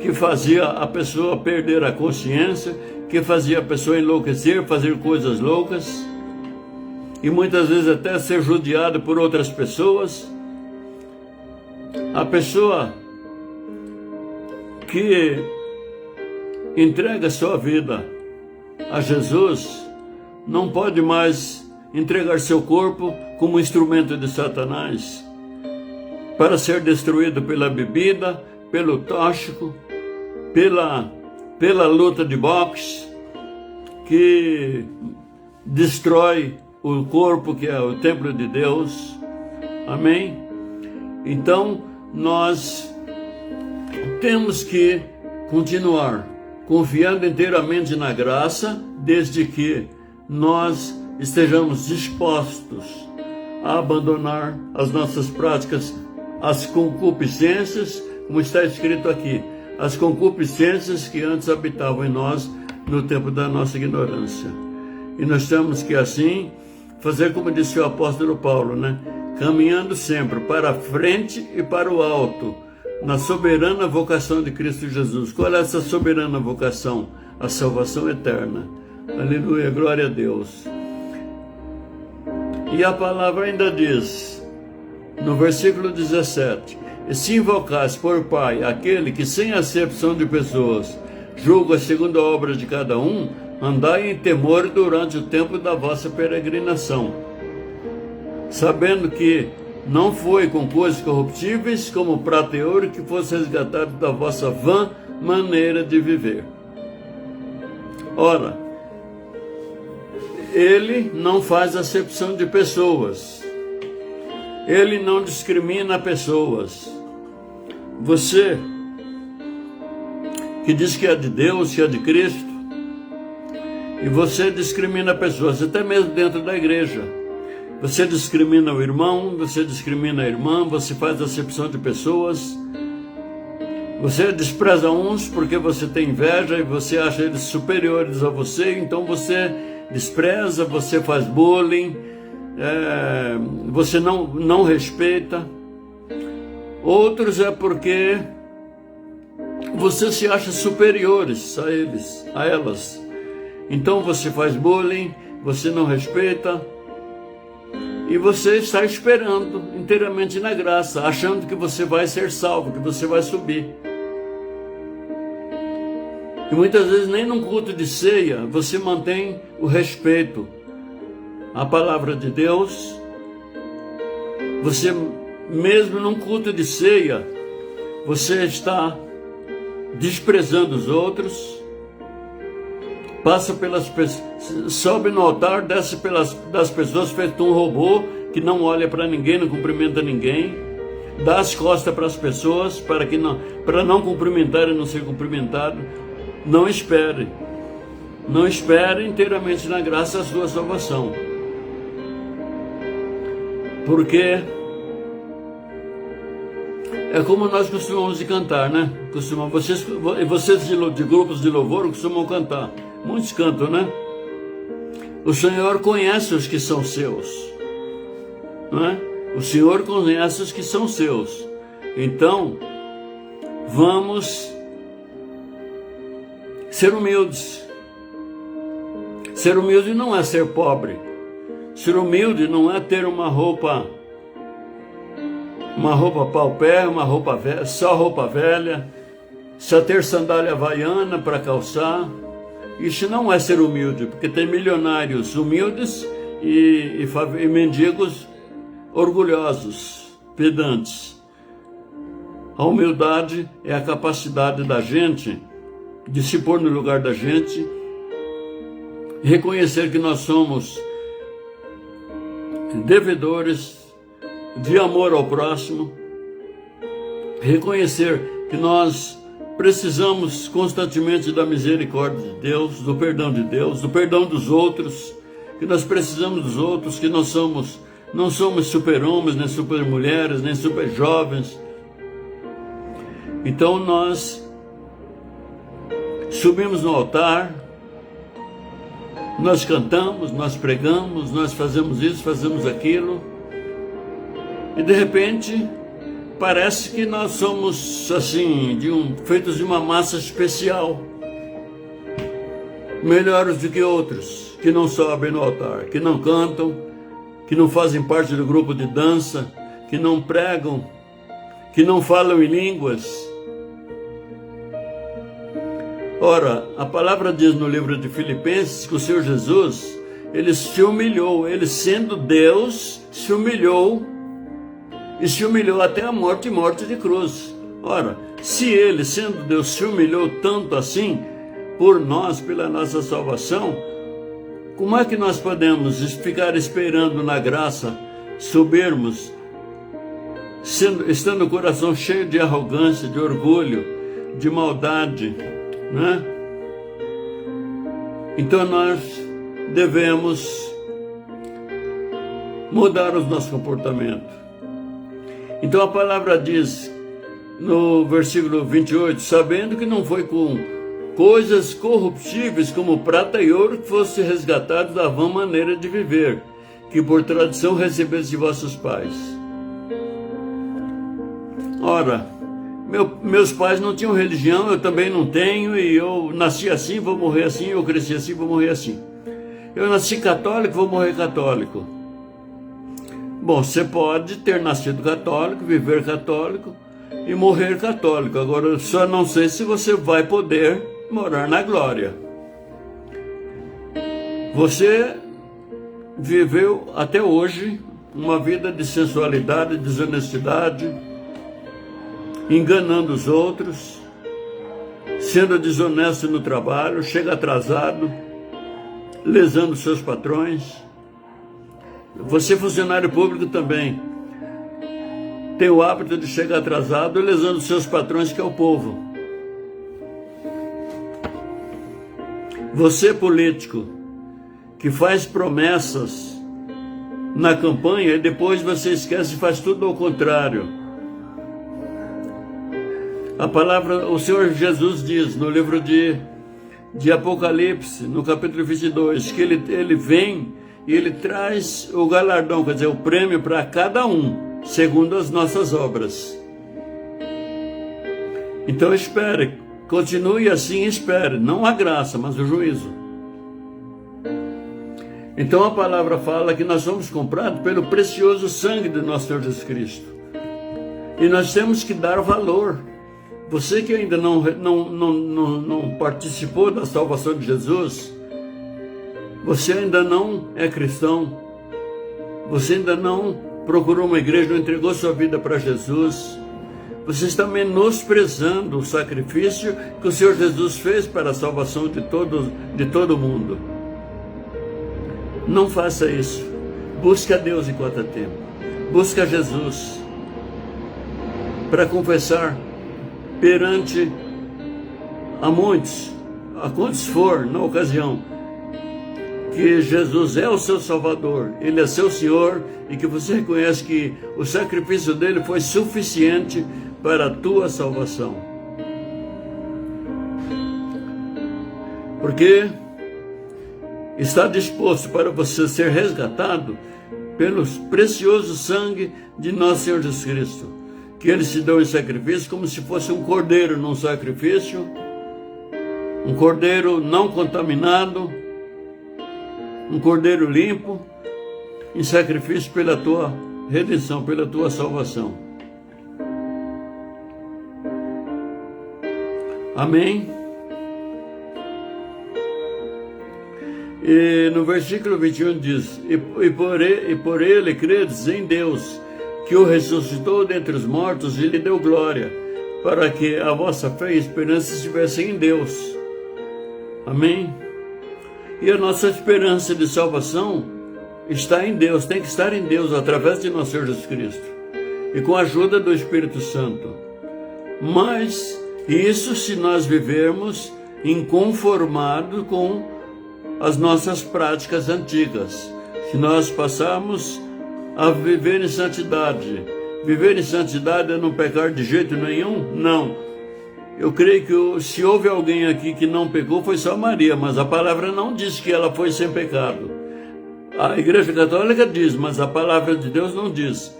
que fazia a pessoa perder a consciência, que fazia a pessoa enlouquecer, fazer coisas loucas, e muitas vezes até ser judiada por outras pessoas. A pessoa que entrega sua vida a Jesus não pode mais entregar seu corpo como instrumento de Satanás para ser destruído pela bebida, pelo tóxico, pela luta de boxe, que destrói o corpo, que é o templo de Deus. Amém? Então, nós temos que continuar confiando inteiramente na graça, desde que nós estejamos dispostos a abandonar as nossas práticas, as concupiscências, como está escrito aqui, as concupiscências que antes habitavam em nós no tempo da nossa ignorância. E nós temos que assim fazer como disse o apóstolo Paulo, caminhando sempre para a frente e para o alto, na soberana vocação de Cristo Jesus. Qual é essa soberana vocação? A salvação eterna. Aleluia, glória a Deus. E a palavra ainda diz, no versículo 17, e se invocais por Pai aquele que sem acepção de pessoas julga segundo a obra de cada um, andai em temor durante o tempo da vossa peregrinação, sabendo que não foi com coisas corruptíveis como prata e ouro que fosse resgatado da vossa vã maneira de viver. Ora, ele não faz acepção de pessoas, ele não discrimina pessoas. Você que diz que é de Deus, que é de Cristo, e você discrimina pessoas, até mesmo dentro da igreja. Você discrimina o irmão, você discrimina a irmã, você faz acepção de pessoas. Você despreza uns porque você tem inveja e você acha eles superiores a você, então você despreza, você faz bullying, você não respeita. Outros é porque você se acha superiores a eles, a elas. Então você faz bullying, você não respeita e você está esperando inteiramente na graça, achando que você vai ser salvo, que você vai subir. E muitas vezes nem num culto de ceia você mantém o respeito à palavra de Deus. Você mesmo num culto de ceia, você está desprezando os outros, passa pelas pessoas, sobe no altar, desce das pessoas feito um robô que não olha para ninguém, não cumprimenta ninguém, dá as costas para as pessoas para não cumprimentar e não ser cumprimentado. Não espere inteiramente na graça a sua salvação, porque é como nós costumamos de cantar, né? Vocês de grupos de louvor costumam cantar. Muitos cantam, né? O Senhor conhece os que são seus, não é? O Senhor conhece os que são seus. Então, vamos ser humildes. Ser humilde não é ser pobre. Ser humilde não é ter uma roupa pau-pé, uma roupa velha, só roupa velha, só ter sandália havaiana para calçar. Isso não é ser humilde, porque tem milionários humildes e mendigos orgulhosos, pedantes. A humildade é a capacidade da gente de se pôr no lugar da gente, reconhecer que nós somos devedores de amor ao próximo, reconhecer que nós precisamos constantemente da misericórdia de Deus, do perdão dos outros, que nós precisamos dos outros, que não somos super-homens, nem super-mulheres, nem super-jovens. Então nós subimos no altar, nós cantamos, nós pregamos, nós fazemos isso, fazemos aquilo, e de repente parece que nós somos assim, feitos de uma massa especial, melhores do que outros, que não sobem no altar, que não cantam, que não fazem parte do grupo de dança, que não pregam, que não falam em línguas. Ora, a palavra diz no livro de Filipenses que o Senhor Jesus, ele se humilhou, ele sendo Deus, se humilhou, e se humilhou até a morte e morte de cruz. Ora, se ele, sendo Deus, se humilhou tanto assim, por nós, pela nossa salvação, como é que nós podemos ficar esperando na graça, subirmos, estando o coração cheio de arrogância, de orgulho, de maldade, né? Então nós devemos mudar o nosso comportamento. Então a palavra diz no versículo 28, sabendo que não foi com coisas corruptíveis como prata e ouro que fosse resgatado da vã maneira de viver, que por tradição recebeste de vossos pais. Ora, meus pais não tinham religião, eu também não tenho, e eu nasci assim, vou morrer assim, eu cresci assim, vou morrer assim. Eu nasci católico, vou morrer católico. Bom, você pode ter nascido católico, viver católico e morrer católico. Agora, eu só não sei se você vai poder morar na glória. Você viveu até hoje uma vida de sensualidade, desonestidade, enganando os outros, sendo desonesto no trabalho, chega atrasado, lesando seus patrões. Você, funcionário público, também tem o hábito de chegar atrasado, lesando seus patrões, que é o povo. Você, político, que faz promessas na campanha e depois você esquece e faz tudo ao contrário. A palavra, o Senhor Jesus diz no livro de Apocalipse, no capítulo 22, que ele vem e ele traz o galardão, quer dizer, o prêmio para cada um, segundo as nossas obras. Então espere, continue assim, espere, não a graça, mas o juízo. Então a palavra fala que nós somos comprados pelo precioso sangue de nosso Senhor Jesus Cristo. E nós temos que dar valor. Você que ainda não participou da salvação de Jesus, você ainda não é cristão, você ainda não procurou uma igreja, não entregou sua vida para Jesus, você está menosprezando o sacrifício que o Senhor Jesus fez para a salvação de todo mundo. Não faça isso. Busque a Deus enquanto há tempo. Busque a Jesus para confessar perante a muitos, a quantos for na ocasião, que Jesus é o seu Salvador, Ele é seu Senhor, e que você reconhece que o sacrifício dele foi suficiente para a tua salvação. Porque está disposto para você ser resgatado pelo precioso sangue de nosso Senhor Jesus Cristo, que Ele se deu em sacrifício como se fosse um cordeiro num sacrifício, um cordeiro não contaminado, um cordeiro limpo, em sacrifício pela tua redenção, pela tua salvação. Amém? E no versículo 21 diz, e por ele credes em Deus, que o ressuscitou dentre os mortos e lhe deu glória, para que a vossa fé e esperança estivessem em Deus. Amém? E a nossa esperança de salvação está em Deus, tem que estar em Deus, através de nosso Senhor Jesus Cristo, e com a ajuda do Espírito Santo. Mas isso se nós vivermos inconformados com as nossas práticas antigas, se nós passarmos a viver em santidade. Viver em santidade é não pecar de jeito nenhum? Não. Eu creio que se houve alguém aqui que não pecou, foi só Maria, mas a palavra não diz que ela foi sem pecado. A Igreja Católica diz, mas a palavra de Deus não diz.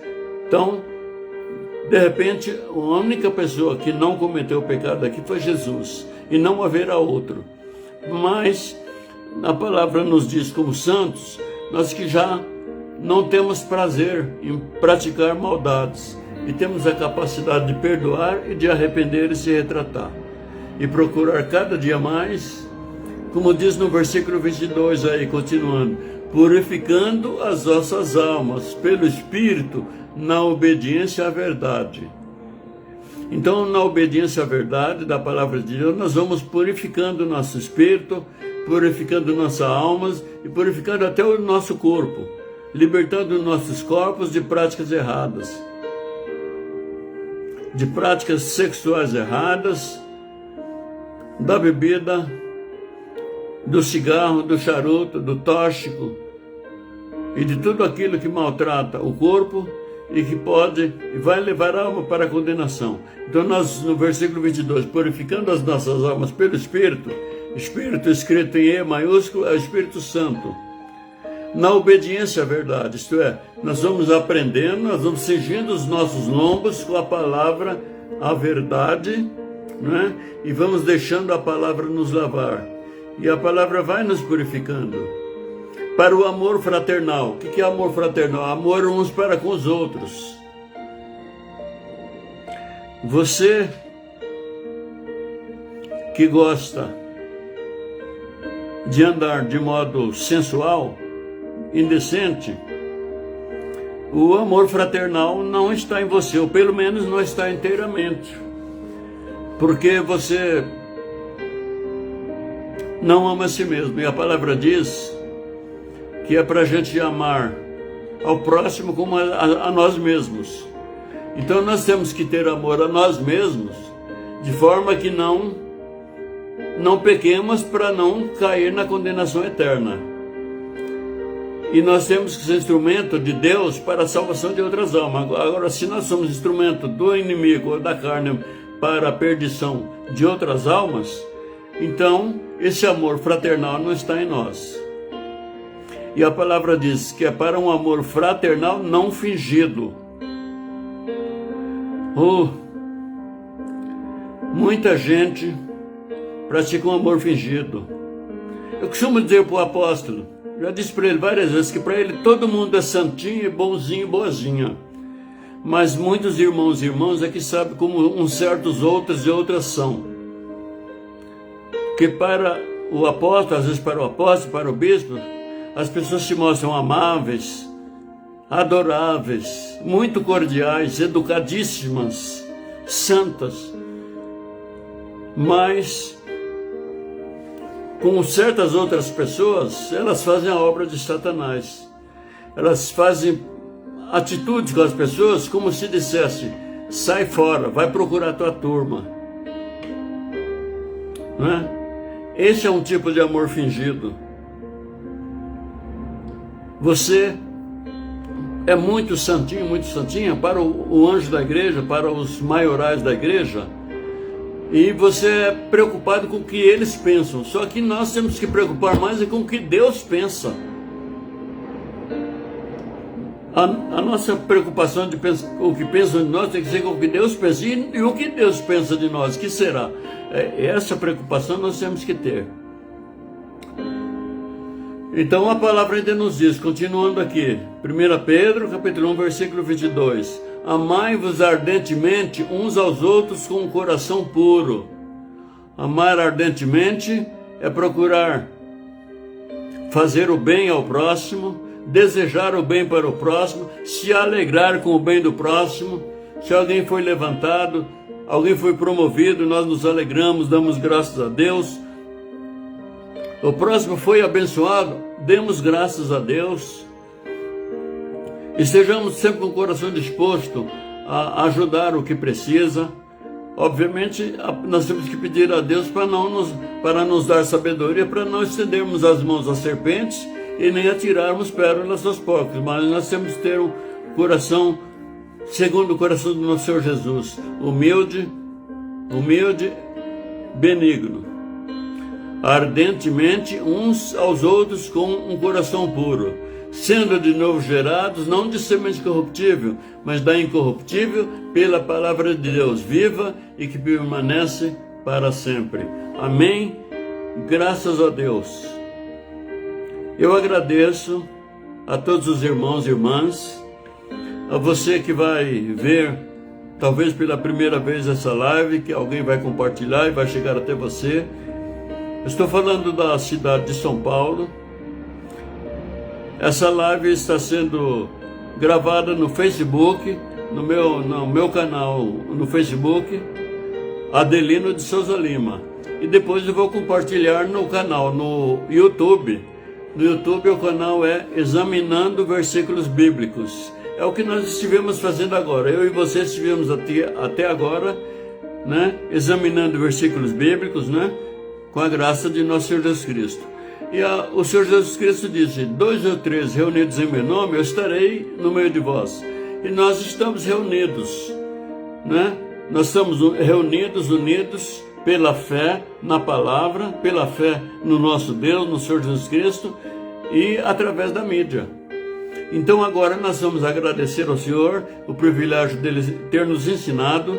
Então, de repente, a única pessoa que não cometeu pecado aqui foi Jesus, e não haverá outro. Mas a palavra nos diz, como santos, nós que já não temos prazer em praticar maldades e temos a capacidade de perdoar e de arrepender e se retratar e procurar cada dia mais, como diz no versículo 22 aí, continuando, purificando as nossas almas pelo Espírito na obediência à verdade. Então, na obediência à verdade da palavra de Deus, nós vamos purificando o nosso espírito, purificando nossas almas e purificando até o nosso corpo, libertando nossos corpos de práticas erradas, de práticas sexuais erradas, da bebida, do cigarro, do charuto, do tóxico e de tudo aquilo que maltrata o corpo e que pode e vai levar a alma para a condenação. Então nós, no versículo 22, purificando as nossas almas pelo Espírito, Espírito escrito em E maiúsculo é o Espírito Santo, na obediência à verdade, isto é, nós vamos aprendendo, nós vamos cingindo os nossos lombos com a palavra, a verdade, né? E vamos deixando a palavra nos lavar, e a palavra vai nos purificando, para o amor fraternal. O que é amor fraternal? Amor uns para com os outros. Você que gosta de andar de modo sensual, indecente, o amor fraternal não está em você, ou pelo menos não está inteiramente, porque você não ama a si mesmo. E a palavra diz que é para a gente amar ao próximo como a nós mesmos. Então nós temos que ter amor a nós mesmos, de forma que não pequemos, para não cair na condenação eterna. E nós temos que ser instrumento de Deus para a salvação de outras almas. Agora, se nós somos instrumento do inimigo ou da carne para a perdição de outras almas, então esse amor fraternal não está em nós. E a palavra diz que é para um amor fraternal não fingido. Muita gente pratica um amor fingido. Eu costumo dizer para o apóstolo, já disse para ele várias vezes, que para ele todo mundo é santinho, bonzinho, boazinha. Mas muitos irmãos e irmãs é que sabem como uns certos outros e outras são. Porque para o apóstolo, às vezes para o apóstolo, para o bispo, as pessoas se mostram amáveis, adoráveis, muito cordiais, educadíssimas, santas. Mas com certas outras pessoas, elas fazem a obra de Satanás. Elas fazem atitudes com as pessoas como se dissesse: sai fora, vai procurar a tua turma. Não é? Esse é um tipo de amor fingido. Você é muito santinho, muito santinha para o anjo da igreja, para os maiorais da igreja, e você é preocupado com o que eles pensam. Só que nós temos que preocupar mais com o que Deus pensa. A nossa preocupação de o que pensam de nós tem que ser com o que Deus pensa. E o que Deus pensa de nós, que será? Essa preocupação nós temos que ter. Então a palavra ainda nos diz, continuando aqui, 1 Pedro, capítulo 1, versículo 22, amai-vos ardentemente uns aos outros com um coração puro. Amar ardentemente é procurar fazer o bem ao próximo, desejar o bem para o próximo, se alegrar com o bem do próximo. Se alguém foi levantado, alguém foi promovido, nós nos alegramos, damos graças a Deus. O próximo foi abençoado, demos graças a Deus. Estejamos sempre com o coração disposto a ajudar o que precisa. Obviamente, nós temos que pedir a Deus para nos dar sabedoria, para não estendermos as mãos às serpentes e nem atirarmos pérolas aos porcos. Mas nós temos que ter um coração segundo o coração do nosso Senhor Jesus, humilde, benigno. Ardentemente uns aos outros com um coração puro, sendo de novo gerados, não de semente corruptível, mas da incorruptível, pela palavra de Deus viva e que permanece para sempre. Amém? Graças a Deus. Eu agradeço a todos os irmãos e irmãs, a você que vai ver, talvez pela primeira vez essa live, que alguém vai compartilhar e vai chegar até você. Estou falando da cidade de São Paulo. Essa live está sendo gravada no Facebook, no meu canal no Facebook, Adelino de Souza Lima. E depois eu vou compartilhar no canal, no YouTube. No YouTube o canal é Examinando Versículos Bíblicos. É o que nós estivemos fazendo agora. Eu e você estivemos até agora, né, examinando versículos bíblicos, né, com a graça de nosso Senhor Jesus Cristo. E o Senhor Jesus Cristo disse: 2 ou 3 reunidos em meu nome, eu estarei no meio de vós. E nós estamos reunidos, né? Nós estamos reunidos, unidos pela fé na palavra, pela fé no nosso Deus, no Senhor Jesus Cristo, e através da mídia. Então agora nós vamos agradecer ao Senhor o privilégio dele ter nos ensinado,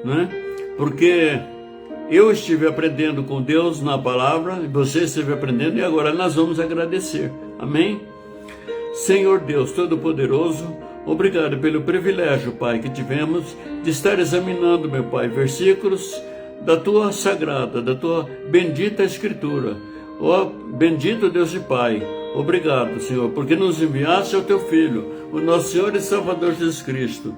né? Porque eu estive aprendendo com Deus na palavra, e você esteve aprendendo, e agora nós vamos agradecer. Amém? Senhor Deus Todo-Poderoso, obrigado pelo privilégio, Pai, que tivemos de estar examinando, meu Pai, versículos da Tua sagrada, da Tua bendita Escritura. Ó bendito Deus e Pai, obrigado, Senhor, porque nos enviaste ao Teu Filho, o nosso Senhor e Salvador Jesus Cristo,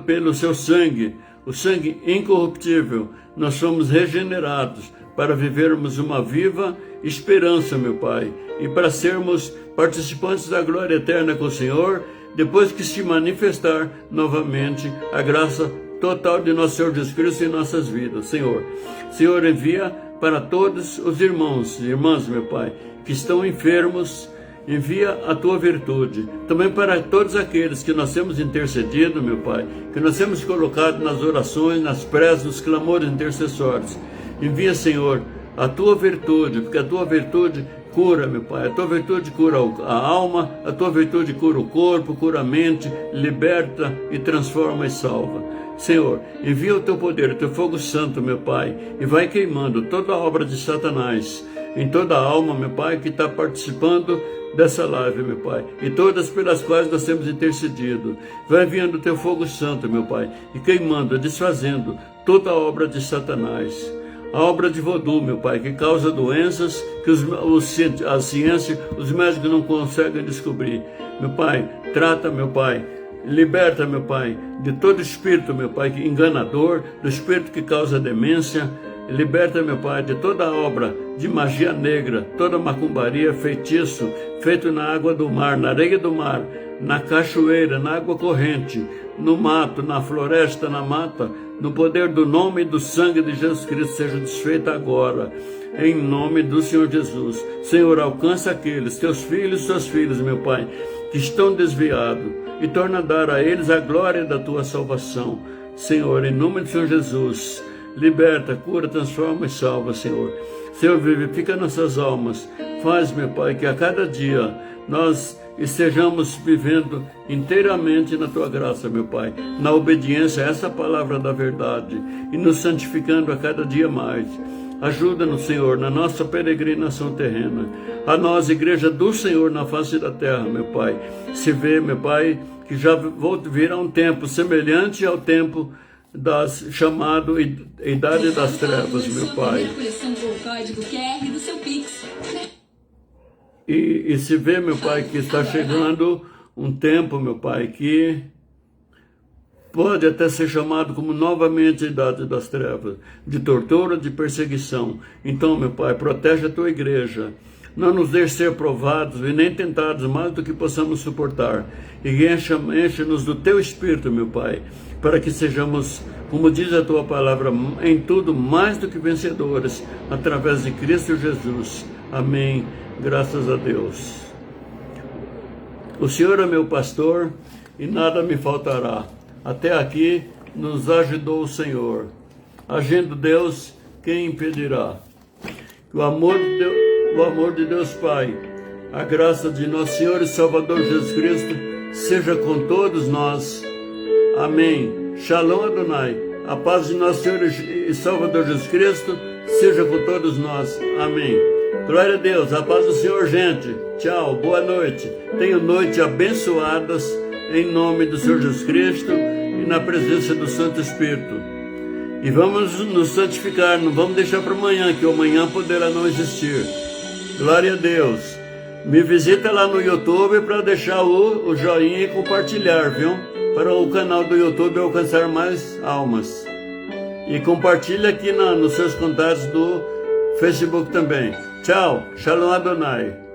pelo Seu sangue, o sangue incorruptível, nós somos regenerados para vivermos uma viva esperança, meu Pai, e para sermos participantes da glória eterna com o Senhor, depois que se manifestar novamente a graça total de nosso Senhor Jesus Cristo em nossas vidas. Senhor, envia para todos os irmãos e irmãs, meu Pai, que estão enfermos, envia a Tua virtude. Também para todos aqueles que nós temos intercedido, meu Pai, que nós temos colocado nas orações, nas preces, nos clamores intercessórios. Envia, Senhor, a Tua virtude, porque a Tua virtude cura, meu Pai. A Tua virtude cura a alma, a Tua virtude cura o corpo, cura a mente, liberta e transforma e salva. Senhor, envia o Teu poder, o Teu fogo santo, meu Pai, e vai queimando toda a obra de Satanás em toda a alma, meu Pai, que está participando dessa live, meu Pai, e todas pelas quais nós temos intercedido. Vai enviando o Teu fogo santo, meu Pai, e queimando, desfazendo toda a obra de Satanás. A obra de voodoo, meu Pai, que causa doenças que a ciência, os médicos não conseguem descobrir. Meu Pai, trata, meu Pai, liberta, meu Pai, de todo espírito, meu Pai, enganador, do espírito que causa demência. Liberta, meu Pai, de toda a obra de magia negra, toda macumbaria, feitiço, feito na água do mar, na areia do mar, na cachoeira, na água corrente, no mato, na floresta, na mata, no poder do nome e do sangue de Jesus Cristo, seja desfeita agora, em nome do Senhor Jesus. Senhor, alcança aqueles, Teus filhos e Suas filhas, meu Pai, que estão desviados, e torna a dar a eles a glória da Tua salvação. Senhor, em nome do Senhor Jesus, liberta, cura, transforma e salva, Senhor. Senhor, vivifica nossas almas. Faz, meu Pai, que a cada dia nós estejamos vivendo inteiramente na Tua graça, meu Pai, na obediência a essa palavra da verdade e nos santificando a cada dia mais. Ajuda-nos, Senhor, na nossa peregrinação terrena. A nós, Igreja do Senhor na face da terra, meu Pai. Se vê, meu Pai, que já virá um tempo semelhante ao tempo chamado Idade das Trevas, meu Pai. E se vê, meu Pai, que está chegando um tempo, meu Pai, que pode até ser chamado como novamente a Idade das Trevas, de tortura, de perseguição. Então, meu Pai, protege a Tua Igreja. Não nos deixe ser provados e nem tentados mais do que possamos suportar. E enche-nos do Teu Espírito, meu Pai, para que sejamos, como diz a Tua palavra, em tudo mais do que vencedores, através de Cristo Jesus. Amém. Graças a Deus. O Senhor é meu pastor e nada me faltará. Até aqui nos ajudou o Senhor. Agindo Deus, quem impedirá? Que o amor de Deus Pai, a graça de nosso Senhor e Salvador Jesus Cristo, seja com todos nós. Amém. Shalom Adonai. A paz de nosso Senhor e Salvador Jesus Cristo seja com todos nós. Amém. Glória a Deus. A paz do Senhor, gente. Tchau. Boa noite. Tenham noites abençoadas em nome do Senhor Jesus Cristo e na presença do Santo Espírito. E vamos nos santificar. Não vamos deixar para amanhã, que o amanhã poderá não existir. Glória a Deus. Me visita lá no YouTube para deixar o joinha e compartilhar, viu? Para o canal do YouTube alcançar mais almas. E compartilha aqui nos seus contatos do Facebook também. Tchau. Shalom Adonai.